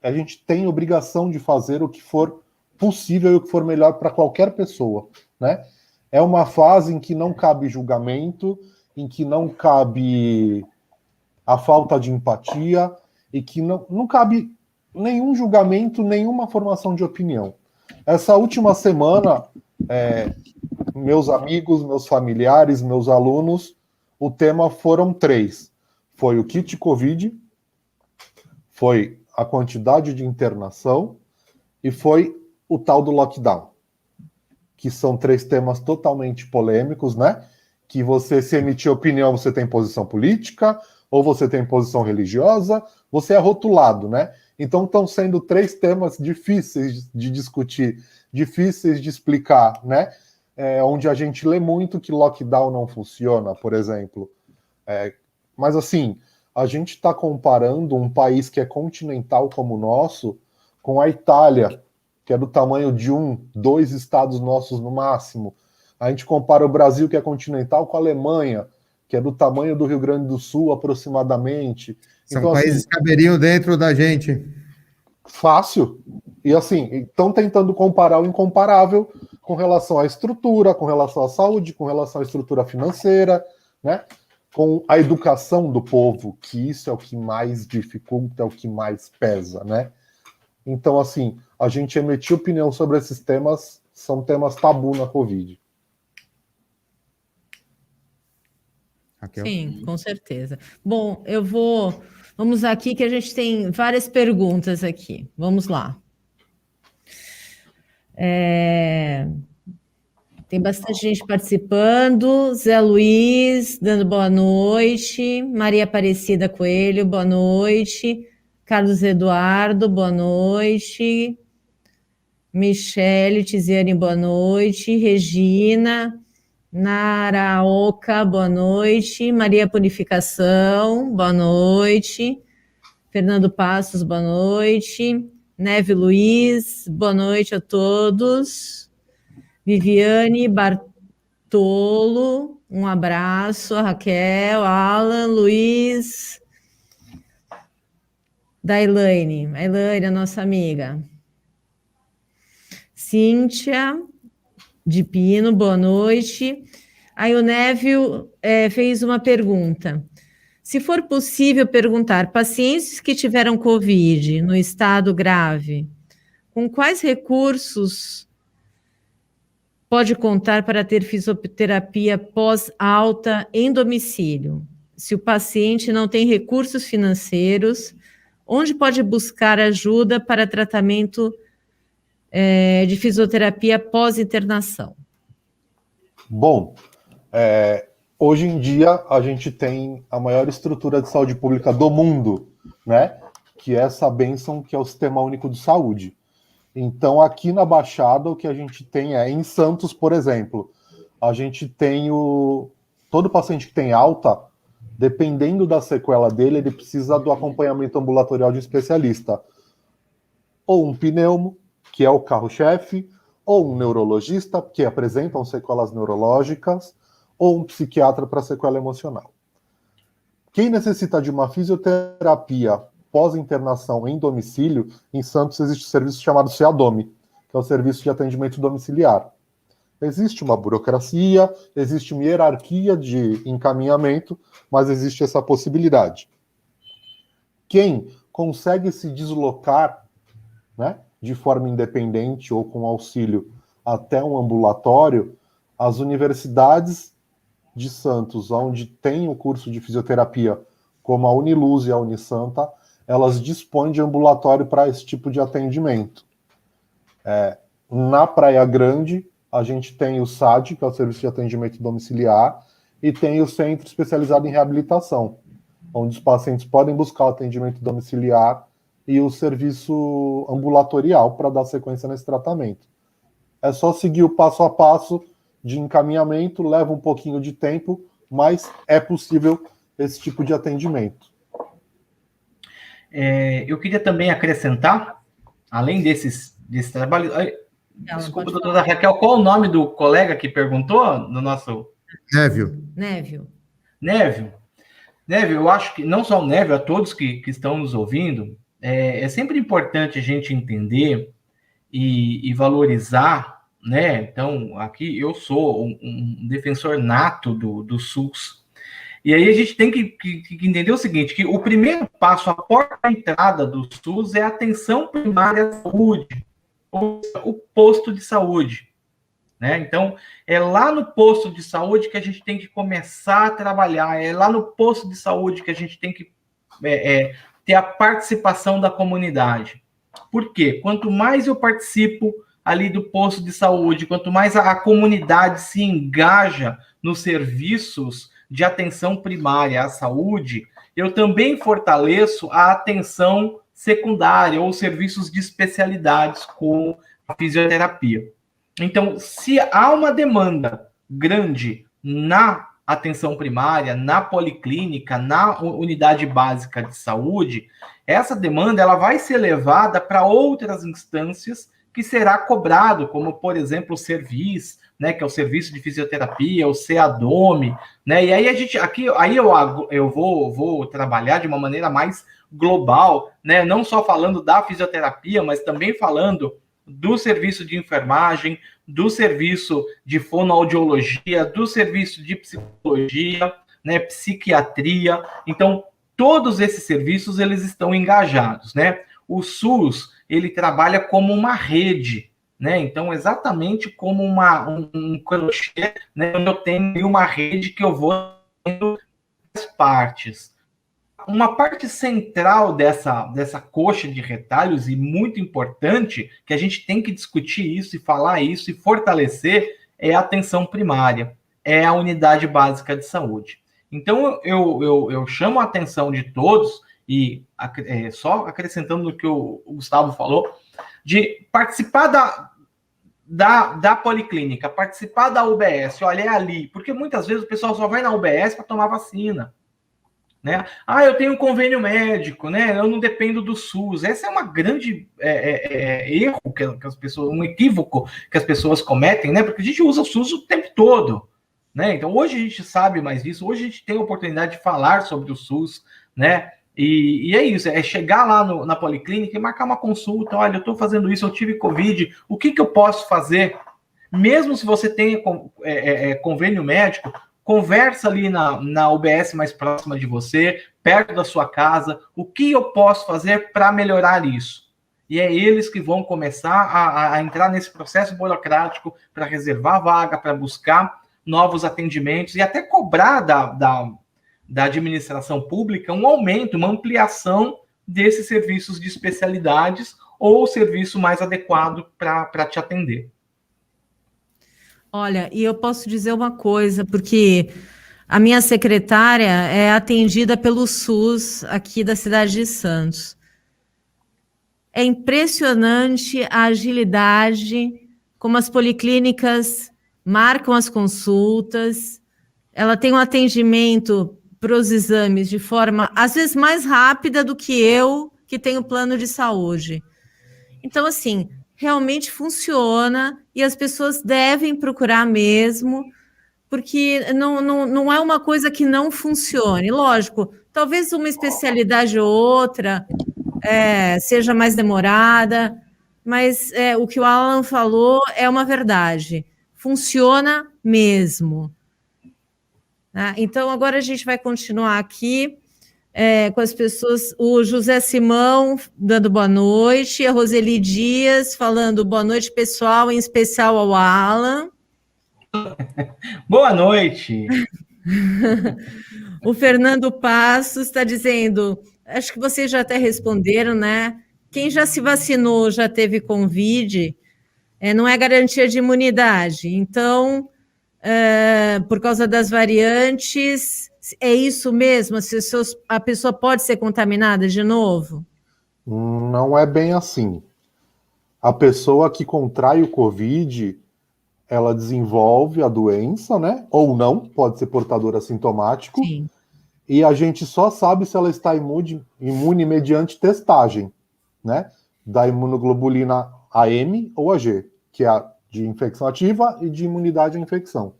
a gente tem obrigação de fazer o que for possível e o que for melhor para qualquer pessoa, né? É uma fase em que não cabe julgamento, em que não cabe a falta de empatia e que não cabe nenhum julgamento, nenhuma formação de opinião. Essa última semana, meus amigos, meus familiares, meus alunos, o tema foram 3. Foi o kit Covid, foi a quantidade de internação e foi o tal do lockdown, que são 3 temas totalmente polêmicos, né? Que você, se emitir opinião, você tem posição política, ou você tem posição religiosa, você é rotulado, né? Então estão sendo 3 temas difíceis de discutir, difíceis de explicar, né? Onde a gente lê muito que lockdown não funciona, por exemplo. Mas assim, a gente está comparando um país que é continental como o nosso com a Itália, que é do tamanho de 2 estados nossos no máximo. A gente compara o Brasil, que é continental, com a Alemanha, que é do tamanho do Rio Grande do Sul, aproximadamente. São então, países assim, que caberiam dentro da gente. Fácil. E assim, estão tentando comparar o incomparável com relação à estrutura, com relação à saúde, com relação à estrutura financeira, né? Com a educação do povo, que isso é o que mais dificulta, é o que mais pesa, né? Então, assim, a gente emitir opinião sobre esses temas, são temas tabu na Covid. Raquel? Sim, com certeza. Bom, vamos aqui que a gente tem várias perguntas aqui. Vamos lá. Tem bastante gente participando. Zé Luiz, dando boa noite. Maria Aparecida Coelho, boa noite. Carlos Eduardo, boa noite. Michele Tiziane, boa noite. Regina Naraoka, boa noite. Maria Purificação, boa noite. Fernando Passos, boa noite. Neve Luiz, boa noite a todos. Viviane Bartolo, um abraço. A Raquel, Alan, Luiz. Da Elaine, a nossa amiga. Cíntia de Pino, boa noite. Aí o Névio fez uma pergunta. Se for possível perguntar, pacientes que tiveram Covid no estado grave, com quais recursos pode contar para ter fisioterapia pós-alta em domicílio? Se o paciente não tem recursos financeiros, onde pode buscar ajuda para tratamento de fisioterapia pós-internação? Bom, hoje em dia a gente tem a maior estrutura de saúde pública do mundo, né? Que é essa bênção que é o Sistema Único de Saúde. Então, aqui na Baixada, o que a gente tem em Santos, por exemplo, a gente tem todo paciente que tem alta, dependendo da sequela dele, ele precisa do acompanhamento ambulatorial de especialista. Ou um pneumo, que é o carro-chefe, ou um neurologista, que apresentam sequelas neurológicas, ou um psiquiatra para sequela emocional. Quem necessita de uma fisioterapia pós-internação em domicílio, em Santos existe um serviço chamado CEADOME, que é o Serviço de Atendimento Domiciliar. Existe uma burocracia, existe uma hierarquia de encaminhamento, mas existe essa possibilidade. Quem consegue se deslocar, né, de forma independente ou com auxílio até um ambulatório, as universidades de Santos, onde tem o curso de fisioterapia, como a Uniluz e a Unisanta, elas dispõem de ambulatório para esse tipo de atendimento. Na Praia Grande, a gente tem o SAD, que é o Serviço de Atendimento Domiciliar, e tem o Centro Especializado em Reabilitação, onde os pacientes podem buscar o atendimento domiciliar e o serviço ambulatorial para dar sequência nesse tratamento. É só seguir o passo a passo de encaminhamento, leva um pouquinho de tempo, mas é possível esse tipo de atendimento. Eu queria também acrescentar, além desse trabalho... Desculpa, doutora Raquel, qual o nome do colega que perguntou no nosso... Névio, eu acho que, não só o Névio, a todos que estão nos ouvindo, é sempre importante a gente entender e valorizar, né? Então, aqui eu sou um defensor nato do SUS. E aí a gente tem que entender o seguinte, que o primeiro passo, a porta de entrada do SUS é a atenção primária à saúde, ou o posto de saúde, né? Então, é lá no posto de saúde que a gente tem que começar a trabalhar, é lá no posto de saúde que a gente tem que ter a participação da comunidade. Por quê? Quanto mais eu participo ali do posto de saúde, quanto mais a comunidade se engaja nos serviços de atenção primária à saúde, eu também fortaleço a atenção secundária ou serviços de especialidades como a fisioterapia. Então, se há uma demanda grande na atenção primária, na policlínica, na unidade básica de saúde, essa demanda ela vai ser levada para outras instâncias que será cobrado, como, por exemplo, o Servis, né, que é o serviço de fisioterapia, o CEADOME, né, e aí eu vou trabalhar de uma maneira mais global, né, não só falando da fisioterapia, mas também falando do serviço de enfermagem, do serviço de fonoaudiologia, do serviço de psicologia, né, psiquiatria. Então, todos esses serviços, eles estão engajados, né? O SUS, ele trabalha como uma rede, né? Então, exatamente como um crochê, né? Onde eu tenho uma rede que eu vou tendo as partes. Uma parte central dessa coxa de retalhos, e muito importante, que a gente tem que discutir isso e falar isso e fortalecer, é a atenção primária, é a unidade básica de saúde. Então, eu chamo a atenção de todos, e só acrescentando no que o Gustavo falou, de participar da policlínica, participar da UBS, olha, é ali, porque muitas vezes o pessoal só vai na UBS para tomar vacina. Né? Eu tenho um convênio médico, né? Eu não dependo do SUS. Essa é uma grande erro que as pessoas, um equívoco que as pessoas cometem, né? Porque a gente usa o SUS o tempo todo, né? Então hoje a gente sabe mais disso, hoje a gente tem a oportunidade de falar sobre o SUS, né? E é isso, é chegar lá na policlínica e marcar uma consulta. Olha, eu estou fazendo isso, eu tive Covid, o que eu posso fazer? Mesmo se você tenha convênio médico, conversa ali na UBS mais próxima de você, perto da sua casa, o que eu posso fazer para melhorar isso? E é eles que vão começar a entrar nesse processo burocrático para reservar vaga, para buscar novos atendimentos e até cobrar da administração pública um aumento, uma ampliação desses serviços de especialidades ou serviço mais adequado para te atender. Olha, e eu posso dizer uma coisa, porque a minha secretária é atendida pelo SUS aqui da cidade de Santos. É impressionante a agilidade, como as policlínicas marcam as consultas, ela tem um atendimento para os exames de forma, às vezes, mais rápida do que eu, que tenho plano de saúde. Então, assim, realmente funciona e as pessoas devem procurar mesmo, porque não é uma coisa que não funcione. Lógico, talvez uma especialidade ou outra seja mais demorada, mas o que o Alan falou é uma verdade. Funciona mesmo. Então, agora a gente vai continuar aqui com as pessoas, o José Simão dando boa noite, a Roseli Dias falando boa noite, pessoal, em especial ao Alan. Boa noite. O Fernando Passos está dizendo, acho que vocês já até responderam, né? Quem já se vacinou, já teve Covid, não é garantia de imunidade. Então, por causa das variantes, é isso mesmo? A pessoa pode ser contaminada de novo? Não é bem assim. A pessoa que contrai o Covid, ela desenvolve a doença, né? Ou não, pode ser portador assintomático. Sim. E a gente só sabe se ela está imune mediante testagem, né? Da imunoglobulina AM ou AG, que é a de infecção ativa e de imunidade à infecção.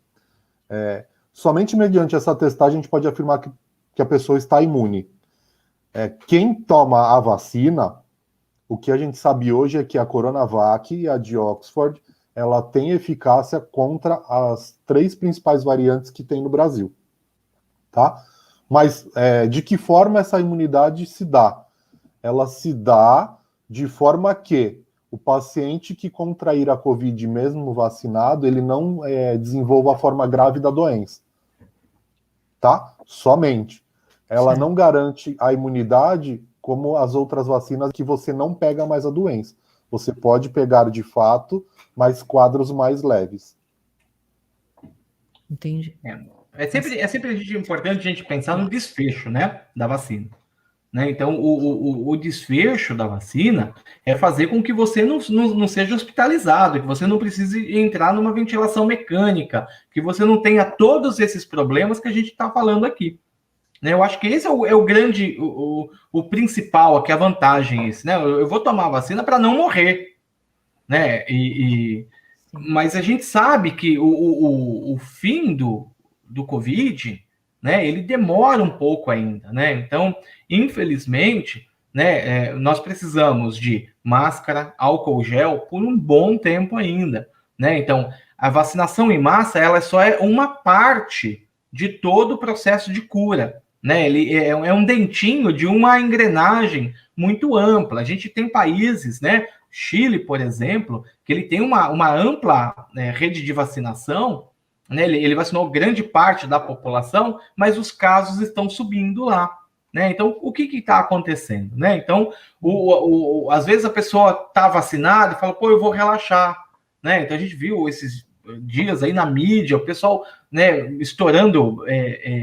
Somente mediante essa testagem a gente pode afirmar que a pessoa está imune. Quem toma a vacina, o que a gente sabe hoje é que a Coronavac e a de Oxford, ela tem eficácia contra as 3 principais variantes que tem no Brasil, tá? Mas de que forma essa imunidade se dá? Ela se dá de forma que o paciente que contrair a Covid mesmo vacinado, ele não desenvolva a forma grave da doença, tá? Somente. Ela não garante a imunidade como as outras vacinas que você não pega mais a doença. Você pode pegar de fato, mas quadros mais leves. Entendi. É sempre importante a gente pensar no desfecho, né, da vacina. Né? Então, o desfecho da vacina é fazer com que você não seja hospitalizado, que você não precise entrar numa ventilação mecânica, que você não tenha todos esses problemas que a gente está falando aqui. Né? Eu acho que esse é o grande, o principal, aqui a vantagem. Esse, né? Eu vou tomar a vacina para não morrer. Né? Mas a gente sabe que o fim do Covid, né, ele demora um pouco ainda, né? Então, infelizmente, né, nós precisamos de máscara, álcool gel por um bom tempo ainda, né? Então, a vacinação em massa, ela só é uma parte de todo o processo de cura, né? Ele é um dentinho de uma engrenagem muito ampla. A gente tem países, né? Chile, por exemplo, que ele tem uma ampla rede de vacinação, né? Ele vacinou grande parte da população, mas os casos estão subindo lá. Né? Então, o que está acontecendo? Né? Então, às vezes a pessoa está vacinada e fala, pô, eu vou relaxar. Né? Então, a gente viu esses dias aí na mídia, o pessoal, né, estourando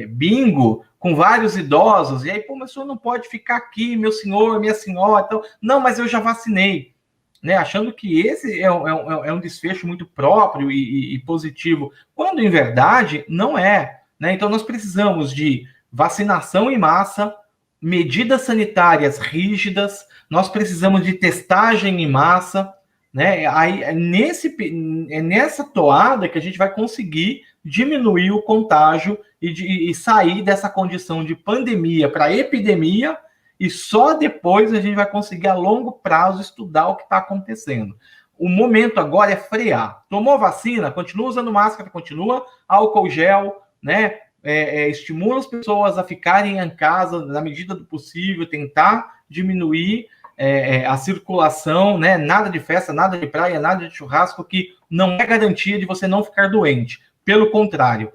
bingo com vários idosos, e aí, pô, mas o senhor não pode ficar aqui, meu senhor, minha senhora, então, não, mas eu já vacinei. Né, achando que esse é um desfecho muito próprio e positivo, quando em verdade não é. Né? Então nós precisamos de vacinação em massa, medidas sanitárias rígidas, nós precisamos de testagem em massa, né? Aí nessa toada que a gente vai conseguir diminuir o contágio e sair dessa condição de pandemia para epidemia. E só depois a gente vai conseguir, a longo prazo, estudar o que está acontecendo. O momento agora é frear. Tomou vacina, continua usando máscara, continua álcool gel, né? Estimula as pessoas a ficarem em casa na medida do possível, tentar diminuir a circulação, né? Nada de festa, nada de praia, nada de churrasco, que não é garantia de você não ficar doente. Pelo contrário,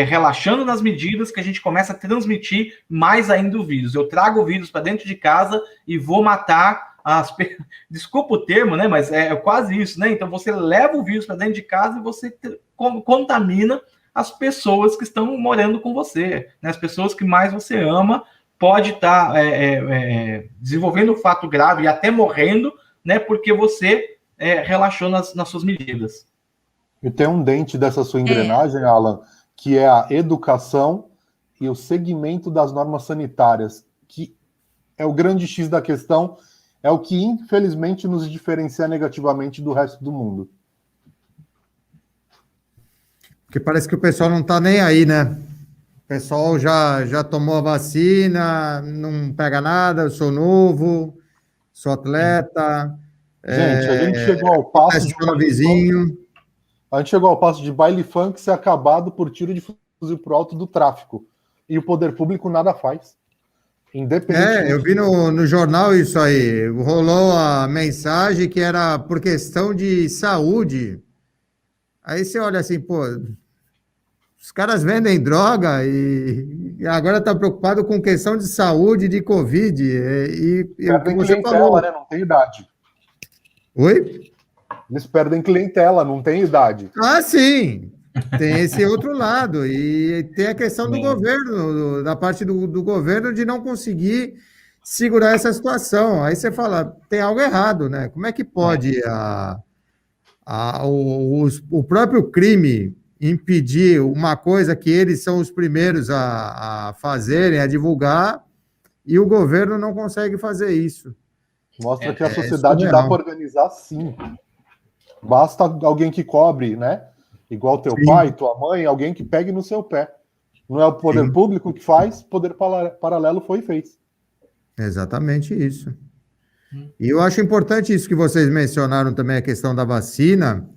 relaxando nas medidas que a gente começa a transmitir mais ainda o vírus. Eu trago o vírus para dentro de casa e vou matar desculpa o termo, né? Mas é quase isso, né? Então você leva o vírus para dentro de casa e você contamina as pessoas que estão morando com você, né? As pessoas que mais você ama, pode estar desenvolvendo um fato grave e até morrendo, né? Porque você relaxou nas suas medidas. E tem um dente dessa sua engrenagem, Alan, que é a educação e o segmento das normas sanitárias, que é o grande X da questão, é o que, infelizmente, nos diferencia negativamente do resto do mundo. Porque parece que o pessoal não está nem aí, né? O pessoal já tomou a vacina, não pega nada, eu sou novo, sou atleta. Gente, a gente chegou ao passo de vizinho. A gente chegou ao passo de baile funk ser acabado por tiro de fuzil pro alto do tráfico. E o poder público nada faz. Independente. Eu vi no jornal isso aí. Rolou a mensagem que era por questão de saúde. Aí você olha assim, pô, os caras vendem droga e agora tá preocupado com questão de saúde, de Covid. E o que você falou, né? Não tem idade. Oi? Eles perdem clientela, não tem idade. Ah, sim. Tem esse outro lado. E tem a questão do governo, da parte do governo de não conseguir segurar essa situação. Aí você fala, tem algo errado, né? Como é que pode o próprio crime impedir uma coisa que eles são os primeiros a fazerem, a divulgar, e o governo não consegue fazer isso? Mostra que a sociedade dá para organizar, sim. Basta alguém que cobre, né? Igual teu pai, tua mãe, alguém que pegue no seu pé. Não é o poder público que faz, poder paralelo foi e fez. Exatamente isso. E eu acho importante isso que vocês mencionaram também, a questão da vacina,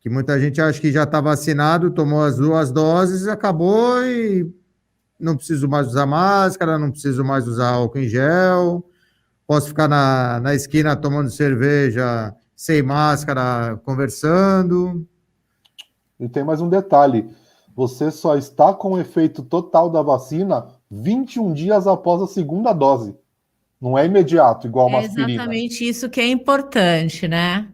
que muita gente acha que já está vacinado, tomou as 2 doses, acabou e não preciso mais usar máscara, não preciso mais usar álcool em gel, posso ficar na esquina tomando cerveja sem máscara, conversando. E tem mais um detalhe, você só está com o efeito total da vacina 21 dias após a segunda dose. Não é imediato, igual uma É aspirina. exatamente isso que é importante, né?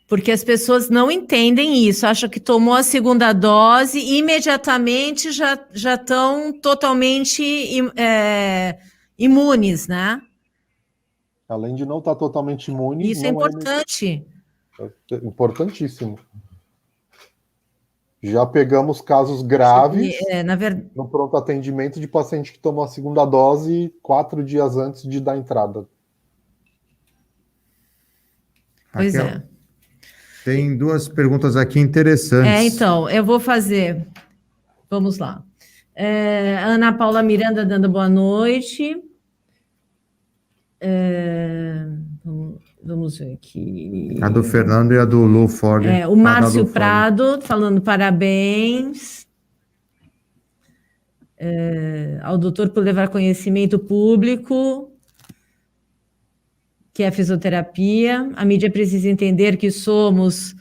Porque as pessoas não entendem isso, acham que tomou a segunda dose e imediatamente já estão totalmente imunes, né? Além de não estar totalmente imune, Isso é não é importante. importantíssimo. Já pegamos casos graves Na verdade, no pronto atendimento de paciente que tomou a segunda dose 4 dias antes de dar entrada. pois Raquel, é. tem duas perguntas aqui interessantes. Então, eu vou fazer. Vamos lá. Ana Paula Miranda dando boa noite. Vamos ver aqui. A do Fernando e a do Lu Ford. O Márcio Prado falando parabéns ao doutor por levar conhecimento público, que é a fisioterapia. A mídia precisa entender que somos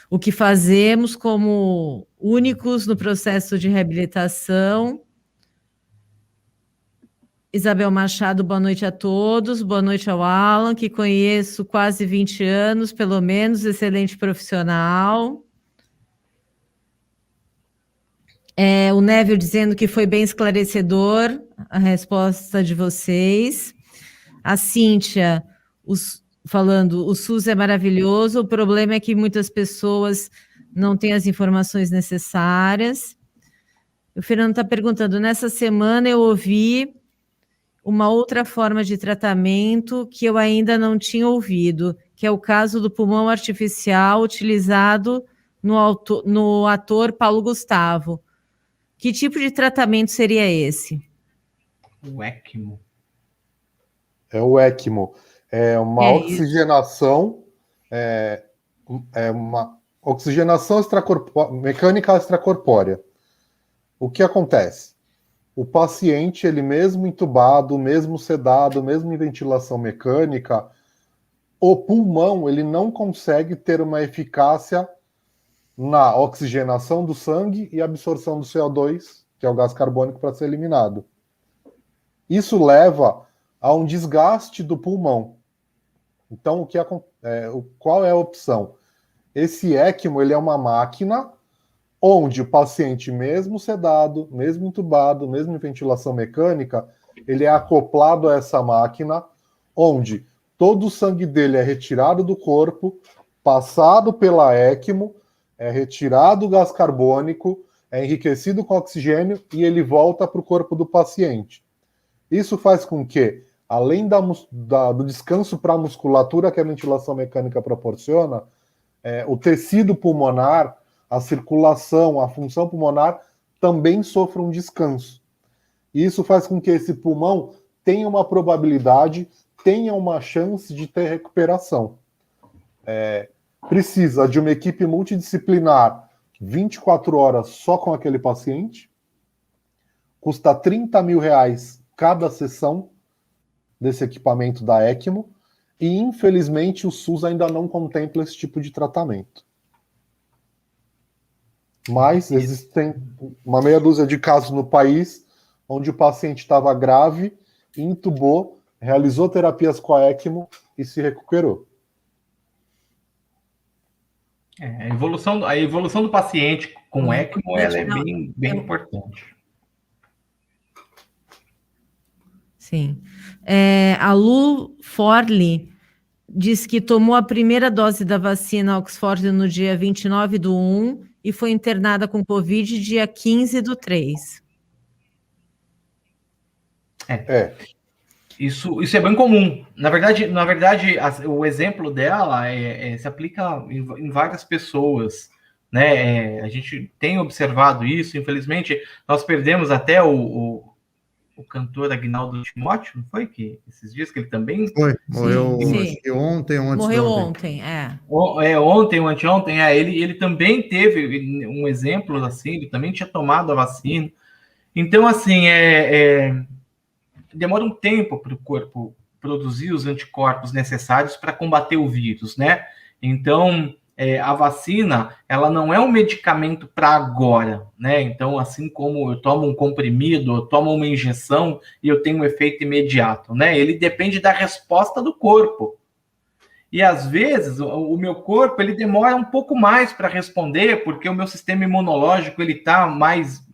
o que fazemos como únicos no processo de reabilitação. Isabel Machado, boa noite a todos, boa noite ao Alan, que conheço quase 20 anos, pelo menos, excelente profissional. O Neville dizendo que foi bem esclarecedor a resposta de vocês. A Cíntia falando, o SUS é maravilhoso, o problema é que muitas pessoas não têm as informações necessárias. O Fernando está perguntando, nessa semana eu ouvi uma outra forma de tratamento que eu ainda não tinha ouvido, que é o caso do pulmão artificial utilizado no ator Paulo Gustavo. Que tipo de tratamento seria esse? O ECMO. É o ECMO. É uma oxigenação, uma oxigenação mecânica extracorpórea. O que acontece? O paciente, ele mesmo entubado, mesmo sedado, mesmo em ventilação mecânica, o pulmão, ele não consegue ter uma eficácia na oxigenação do sangue e absorção do CO2, que é o gás carbônico, para ser eliminado. Isso leva a um desgaste do pulmão. Então, qual é a opção? Esse ECMO, ele é uma máquina onde o paciente, mesmo sedado, mesmo entubado, mesmo em ventilação mecânica, ele é acoplado a essa máquina, onde todo o sangue dele é retirado do corpo, passado pela ECMO, é retirado o gás carbônico, é enriquecido com oxigênio e ele volta para o corpo do paciente. Isso faz com que, além do descanso para a musculatura que a ventilação mecânica proporciona, o tecido pulmonar, a circulação, a função pulmonar também sofra um descanso. E isso faz com que esse pulmão tenha uma probabilidade, tenha uma chance de ter recuperação. Precisa de uma equipe multidisciplinar 24 horas só com aquele paciente, custa R$30 mil cada sessão desse equipamento da ECMO, e infelizmente o SUS ainda não contempla esse tipo de tratamento. Mas existem uma meia dúzia de casos no país onde o paciente estava grave, intubou, realizou terapias com a ECMO e se recuperou. A evolução do paciente com ECMO ela é bem importante. Sim. A Lu Forley diz que tomou a primeira dose da vacina Oxford no dia 29/1 e foi internada com Covid dia 15/3. Isso é bem comum. Na verdade, o exemplo dela se aplica em várias pessoas, né? A gente tem observado isso. Infelizmente, nós perdemos até o cantor Agnaldo Timóteo, não foi? Que esses dias que ele também... Morreu ontem ou antes Morreu de ontem, ontem ou anteontem, ele também teve um exemplo assim, ele também tinha tomado a vacina. Então, assim, demora um tempo para o corpo produzir os anticorpos necessários para combater o vírus, né? Então, a vacina, ela não é um medicamento para agora, né? Então, assim como eu tomo um comprimido, eu tomo uma injeção e eu tenho um efeito imediato, né? Ele depende da resposta do corpo. E às vezes o meu corpo ele demora um pouco mais para responder, porque o meu sistema imunológico ele está mais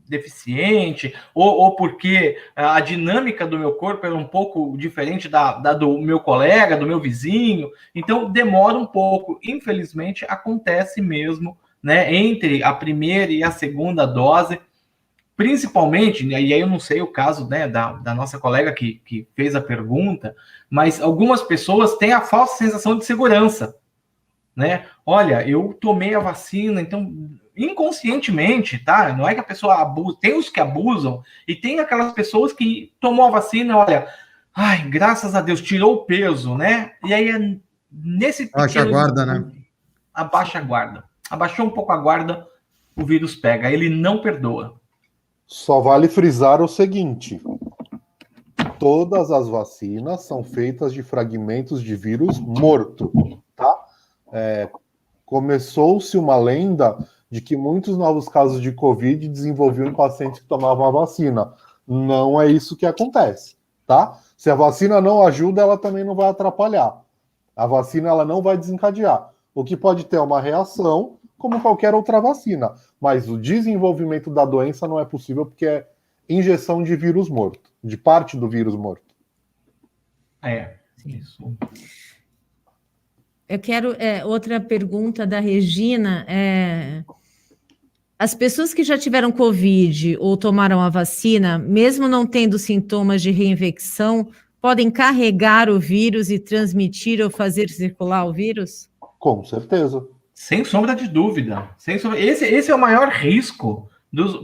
deficiente, ou porque a dinâmica do meu corpo é um pouco diferente da do meu colega, do meu vizinho, então demora um pouco. Infelizmente, acontece mesmo, né, entre a primeira e a segunda dose, principalmente, e aí eu não sei o caso, né, da nossa colega que fez a pergunta, mas algumas pessoas têm a falsa sensação de segurança, né? Olha, eu tomei a vacina, então inconscientemente, tá? Não é que a pessoa abusa, tem os que abusam e tem aquelas pessoas que tomou a vacina, olha, ai, graças a Deus, tirou o peso, né? E aí é nesse Baixa a guarda, né? Abaixa a guarda. Abaixou um pouco a guarda, o vírus pega, ele não perdoa. Só vale frisar o seguinte: todas as vacinas são feitas de fragmentos de vírus morto, tá? Começou-se uma lenda de que muitos novos casos de Covid desenvolviam em pacientes que tomavam a vacina. Não é isso que acontece, tá? Se a vacina não ajuda, ela também não vai atrapalhar. A vacina ela não vai desencadear. O que pode ter uma reação, como qualquer outra vacina. Mas o desenvolvimento da doença não é possível porque é injeção de vírus morto, de parte do vírus morto. Isso. Eu quero outra pergunta da Regina. As pessoas que já tiveram Covid ou tomaram a vacina, mesmo não tendo sintomas de reinfecção, podem carregar o vírus e transmitir ou fazer circular o vírus? Com certeza. Sem sombra de dúvida. Esse é o maior risco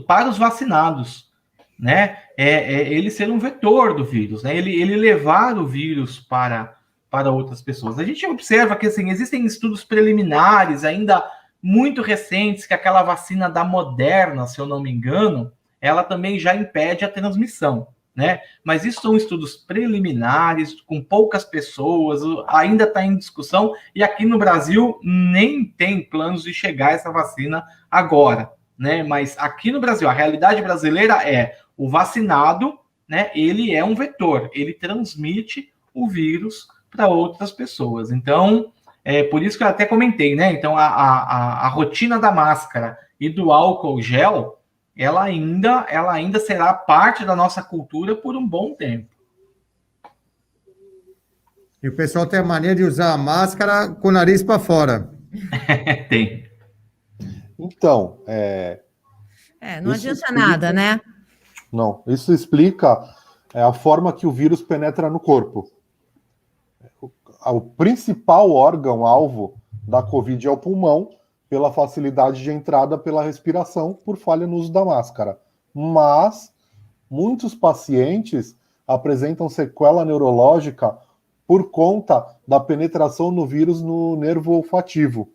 para os vacinados, né? Ele ser um vetor do vírus, né? Ele levar o vírus para outras pessoas. A gente observa que assim, existem estudos preliminares ainda muito recentes que aquela vacina da Moderna, se eu não me engano, ela também já impede a transmissão, né? Mas isso são estudos preliminares, com poucas pessoas, ainda está em discussão, e aqui no Brasil nem tem planos de chegar essa vacina agora, né? Mas aqui no Brasil, a realidade brasileira é o vacinado, né? Ele é um vetor, ele transmite o vírus para outras pessoas. Então, por isso que eu até comentei, né? Então, a rotina da máscara e do álcool gel, ela ainda será parte da nossa cultura por um bom tempo. E o pessoal tem a mania de usar a máscara com o nariz para fora. Tem. Então, não adianta nada, né? Não, isso explica a forma que o vírus penetra no corpo. O principal órgão-alvo da Covid é o pulmão, pela facilidade de entrada pela respiração, por falha no uso da máscara. Mas muitos pacientes apresentam sequela neurológica por conta da penetração no vírus no nervo olfativo,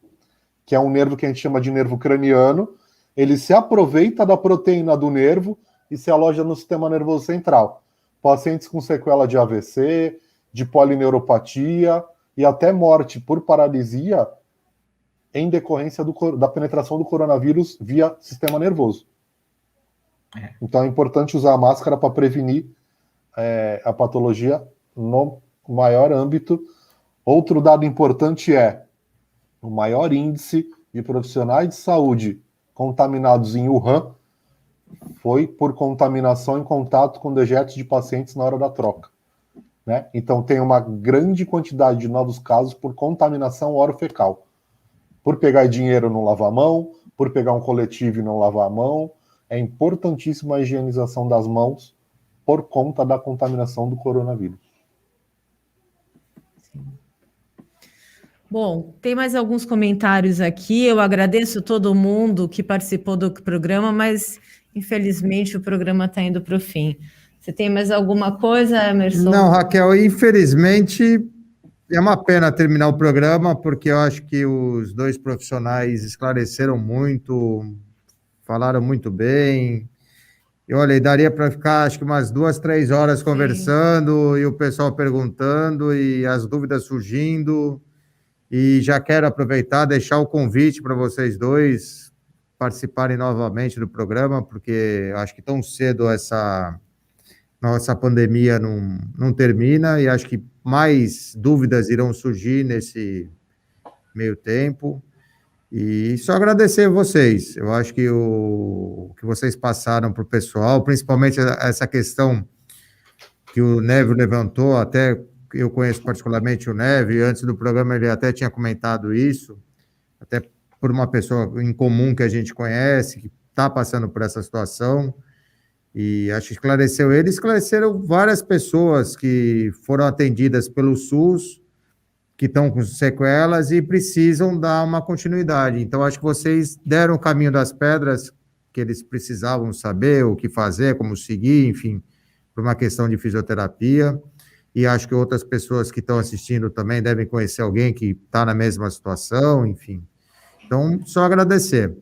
que é um nervo que a gente chama de nervo craniano. Ele se aproveita da proteína do nervo e se aloja no sistema nervoso central. Pacientes com sequela de AVC, de polineuropatia e até morte por paralisia em decorrência da penetração do coronavírus via sistema nervoso. Então é importante usar a máscara para prevenir a patologia no maior âmbito. Outro dado importante o maior índice de profissionais de saúde contaminados em Wuhan foi por contaminação em contato com dejetos de pacientes na hora da troca. Né? Então tem uma grande quantidade de novos casos por contaminação orofecal. Por pegar dinheiro e não lavar a mão, por pegar um coletivo e não lavar a mão. É importantíssima a higienização das mãos por conta da contaminação do coronavírus. Bom, tem mais alguns comentários aqui. Eu agradeço todo mundo que participou do programa, mas infelizmente o programa está indo para o fim. Você tem mais alguma coisa, Emerson? Não, Raquel, infelizmente é uma pena terminar o programa, porque eu acho que os dois profissionais esclareceram muito, falaram muito bem. E olha, daria para ficar acho que umas 2, 3 horas conversando. Sim. E o pessoal perguntando e as dúvidas surgindo. E já quero aproveitar, deixar o convite para vocês dois participarem novamente do programa, porque eu acho que tão cedo essa pandemia não termina, e acho que mais dúvidas irão surgir nesse meio tempo. E só agradecer a vocês. Eu acho que o que vocês passaram para o pessoal, principalmente essa questão que o Neve levantou, até eu conheço particularmente o Neve, antes do programa ele até tinha comentado isso, até por uma pessoa em comum que a gente conhece, que está passando por essa situação, e acho que esclareceram várias pessoas que foram atendidas pelo SUS, que estão com sequelas e precisam dar uma continuidade. Então, acho que vocês deram o caminho das pedras que eles precisavam saber, o que fazer, como seguir, enfim, por uma questão de fisioterapia. E acho que outras pessoas que estão assistindo também devem conhecer alguém que está na mesma situação, enfim. Então, só agradecer.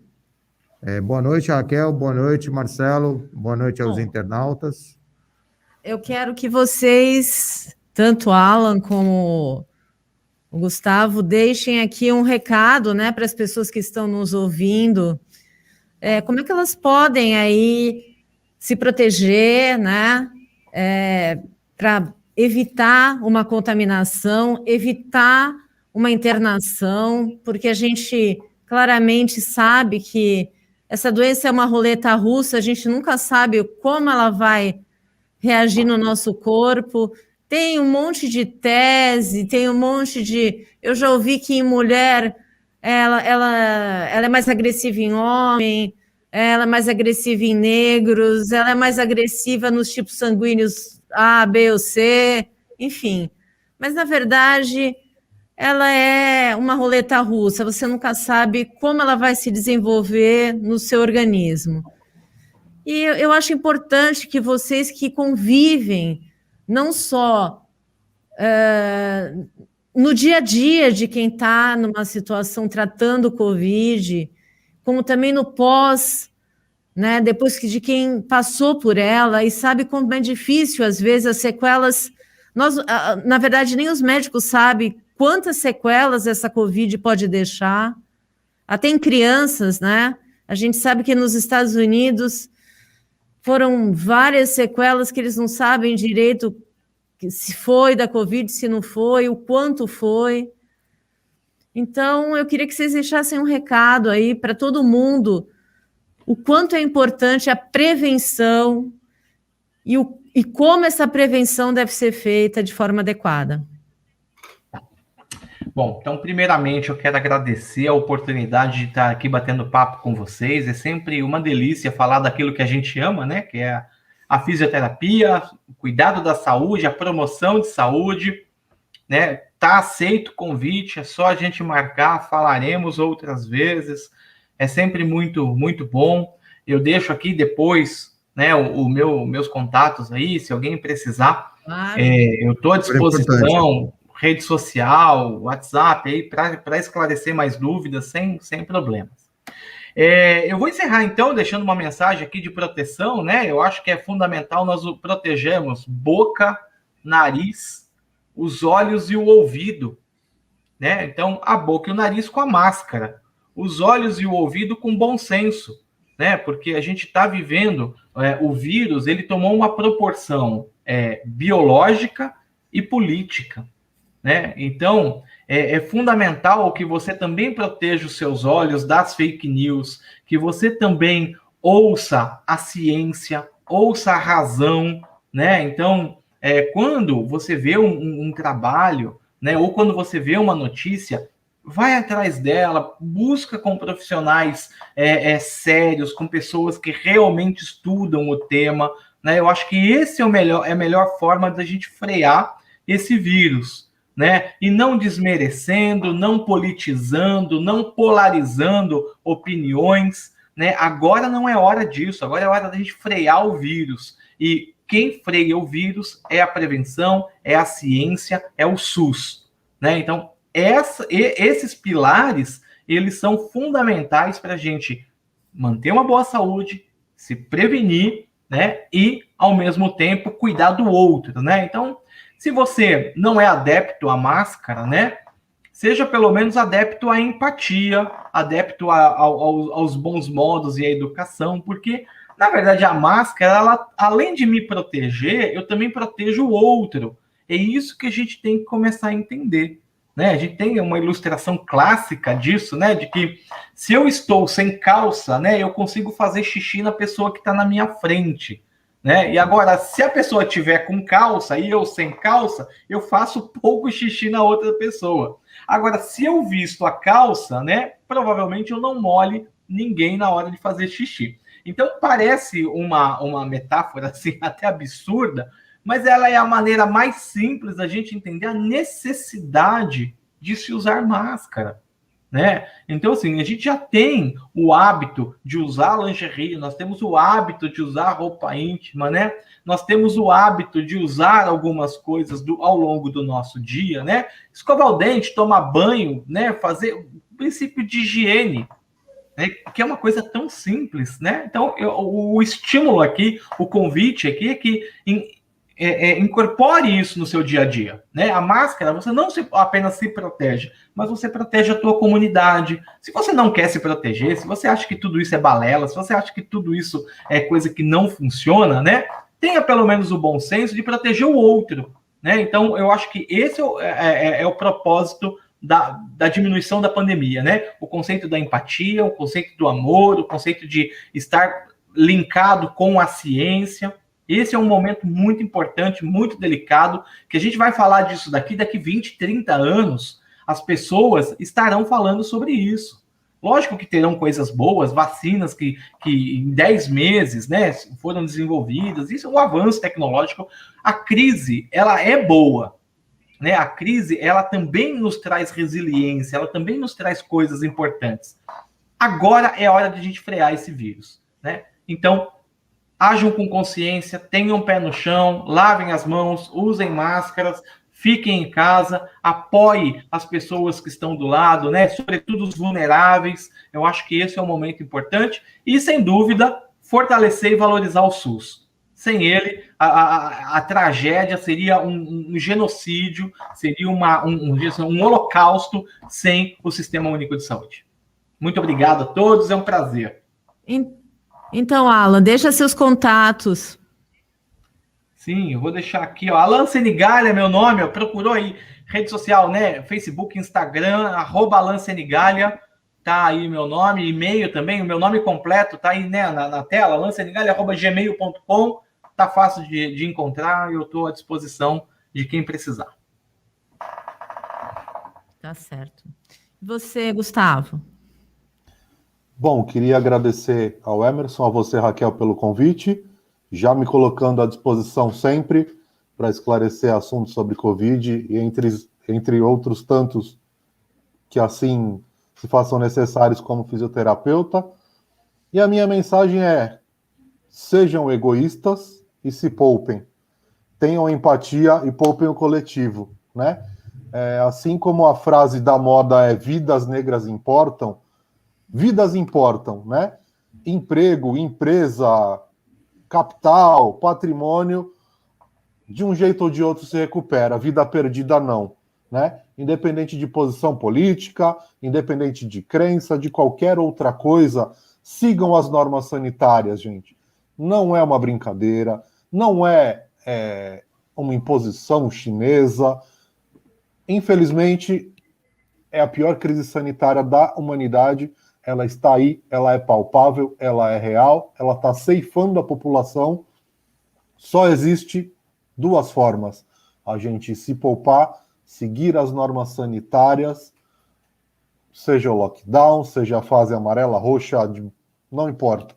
Boa noite, Raquel, boa noite, Marcelo, boa noite aos internautas. Eu quero que vocês, tanto Alan como o Gustavo, deixem aqui um recado, né, para as pessoas que estão nos ouvindo, como é que elas podem aí se proteger, né, para evitar uma contaminação, evitar uma internação, porque a gente claramente sabe que essa doença é uma roleta russa, a gente nunca sabe como ela vai reagir no nosso corpo. Tem um monte de tese, tem um monte de... Eu já ouvi que em mulher ela é mais agressiva em homem, ela é mais agressiva em negros, ela é mais agressiva nos tipos sanguíneos A, B ou C, enfim. Mas, na verdade, ela é uma roleta russa, você nunca sabe como ela vai se desenvolver no seu organismo. E eu acho importante que vocês que convivem, não só no dia a dia de quem está numa situação tratando o Covid, como também no pós, né, depois de quem passou por ela e sabe como é difícil, às vezes, as sequelas... na verdade, nem os médicos sabem quantas sequelas essa Covid pode deixar, até em crianças, né? A gente sabe que nos Estados Unidos foram várias sequelas que eles não sabem direito se foi da Covid, se não foi, o quanto foi. Então, eu queria que vocês deixassem um recado aí para todo mundo, o quanto é importante a prevenção e como essa prevenção deve ser feita de forma adequada. Bom, então, primeiramente, eu quero agradecer a oportunidade de estar aqui batendo papo com vocês. É sempre uma delícia falar daquilo que a gente ama, né? Que é a fisioterapia, o cuidado da saúde, a promoção de saúde, né? Tá aceito o convite, é só a gente marcar, falaremos outras vezes. É sempre muito, muito bom. Eu deixo aqui depois, né, meus contatos aí, se alguém precisar. Claro. Eu estou à disposição. Rede social, WhatsApp, aí para esclarecer mais dúvidas, sem problemas. Eu vou encerrar, então, deixando uma mensagem aqui de proteção, né? Eu acho que é fundamental nós protegermos boca, nariz, os olhos e o ouvido, né? Então, a boca e o nariz com a máscara, os olhos e o ouvido com bom senso, né? Porque a gente está vivendo, o vírus, ele tomou uma proporção biológica e política, né? Então, é fundamental que você também proteja os seus olhos das fake news, que você também ouça a ciência, ouça a razão, né? Então, quando você vê um trabalho, né, ou quando você vê uma notícia, vai atrás dela, busca com profissionais sérios, com pessoas que realmente estudam o tema, né? Eu acho que esse é a melhor forma da gente frear esse vírus, né? E não desmerecendo, não politizando, não polarizando opiniões, né? Agora não é hora disso, agora é hora da gente frear o vírus. E quem freia o vírus é a prevenção, é a ciência, é o SUS, né? Então, esses pilares, eles são fundamentais para a gente manter uma boa saúde, se prevenir, né? E, ao mesmo tempo, cuidar do outro, né? Então, se você não é adepto à máscara, né? seja pelo menos adepto à empatia, adepto aos bons modos e à educação, porque, na verdade, a máscara, ela, além de me proteger, eu também protejo o outro. É isso que a gente tem que começar a entender. Né? A gente tem uma ilustração clássica disso, né? De que se eu estou sem calça, né, eu consigo fazer xixi na pessoa que está na minha frente. Né? E agora, se a pessoa tiver com calça e eu sem calça, eu faço pouco xixi na outra pessoa. Agora, se eu visto a calça, né, provavelmente eu não molhe ninguém na hora de fazer xixi. Então, parece uma metáfora assim, até absurda, mas ela é a maneira mais simples da gente entender a necessidade de se usar máscara. Né? Então, assim, a gente já tem o hábito de usar lingerie, nós temos o hábito de usar roupa íntima, né? Nós temos o hábito de usar algumas coisas ao longo do nosso dia, né? Escovar o dente, tomar banho, né? Fazer o princípio de higiene, né? Que é uma coisa tão simples, né? Então, o estímulo aqui, o convite aqui é que incorpore isso no seu dia a dia, né? A máscara, você não apenas se protege, mas você protege a tua comunidade. Se você não quer se proteger, se você acha que tudo isso é balela, se você acha que tudo isso é coisa que não funciona, né? Tenha pelo menos o bom senso de proteger o outro, né? Então, eu acho que esse é o propósito da diminuição da pandemia, né? O conceito da empatia, o conceito do amor, o conceito de estar linkado com a ciência. Esse é um momento muito importante, muito delicado, que a gente vai falar disso daqui 20, 30 anos, as pessoas estarão falando sobre isso. Lógico que terão coisas boas, vacinas que em 10 meses, né, foram desenvolvidas, isso é um avanço tecnológico. A crise, ela é boa, né? A crise, ela também nos traz resiliência, ela também nos traz coisas importantes. Agora é hora de a gente frear esse vírus, né? Então, ajam com consciência, tenham pé no chão, lavem as mãos, usem máscaras, fiquem em casa, apoie as pessoas que estão do lado, né? Sobretudo os vulneráveis. Eu acho que esse é um momento importante. E, sem dúvida, fortalecer e valorizar o SUS. Sem ele, a tragédia seria um genocídio, seria um holocausto sem o Sistema Único de Saúde. Muito obrigado a todos, é um prazer. Então, Alan, deixa seus contatos. Sim, eu vou deixar aqui, ó. Alan Senigalha é meu nome, ó. Procurou aí, rede social, né? Facebook, Instagram, @Alan Senigalha, tá aí meu nome, e-mail também, o meu nome completo tá aí, né, na tela, alansenigalha@gmail.com, tá fácil de encontrar e eu tô à disposição de quem precisar. Tá certo. E você, Gustavo? Bom, queria agradecer ao Emerson, a você, Raquel, pelo convite, já me colocando à disposição sempre para esclarecer assuntos sobre Covid e entre outros tantos que assim se façam necessários como fisioterapeuta. E a minha mensagem é: sejam egoístas e se poupem. Tenham empatia e poupem o coletivo, né? Assim como a frase da moda é vidas negras importam, vidas importam, né? Emprego, empresa, capital, patrimônio, de um jeito ou de outro se recupera. Vida perdida não, né? Independente de posição política, independente de crença, de qualquer outra coisa, sigam as normas sanitárias, gente. Não é uma brincadeira, não é uma imposição chinesa. Infelizmente, é a pior crise sanitária da humanidade. Ela está aí, ela é palpável, ela é real, ela está ceifando a população. Só existe duas formas: a gente se poupar, seguir as normas sanitárias, seja o lockdown, seja a fase amarela, roxa, não importa.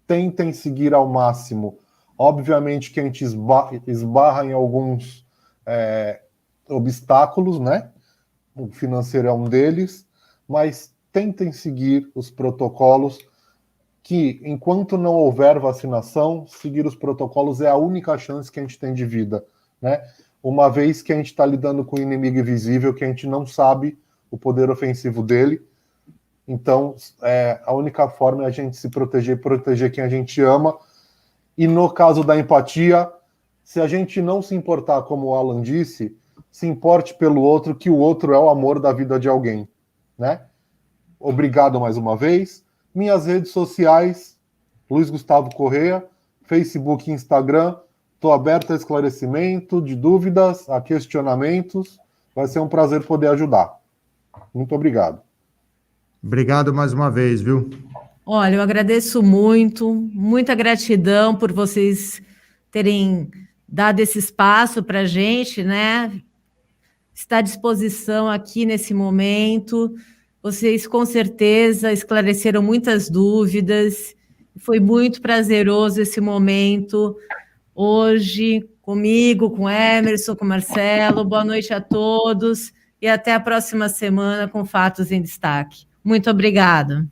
Tentem seguir ao máximo. Obviamente que a gente esbarra em alguns obstáculos, né? O financeiro é um deles, mas tentem seguir os protocolos, que enquanto não houver vacinação, seguir os protocolos é a única chance que a gente tem de vida, né? Uma vez que a gente está lidando com um inimigo invisível, que a gente não sabe o poder ofensivo dele. Então, a única forma é a gente se proteger quem a gente ama. E no caso da empatia, se a gente não se importar, como o Alan disse, se importe pelo outro, que o outro é o amor da vida de alguém, né? Obrigado mais uma vez. Minhas redes sociais, Luiz Gustavo Correia, Facebook e Instagram. Estou aberto a esclarecimento de dúvidas, a questionamentos. Vai ser um prazer poder ajudar. Muito obrigado. Obrigado mais uma vez, viu? Olha, eu agradeço muito, muita gratidão por vocês terem dado esse espaço para a gente, né? Está à disposição aqui nesse momento. Vocês, com certeza, esclareceram muitas dúvidas. Foi muito prazeroso esse momento hoje, comigo, com Emerson, com Marcelo. Boa noite a todos e até a próxima semana com Fatos em Destaque. Muito obrigada.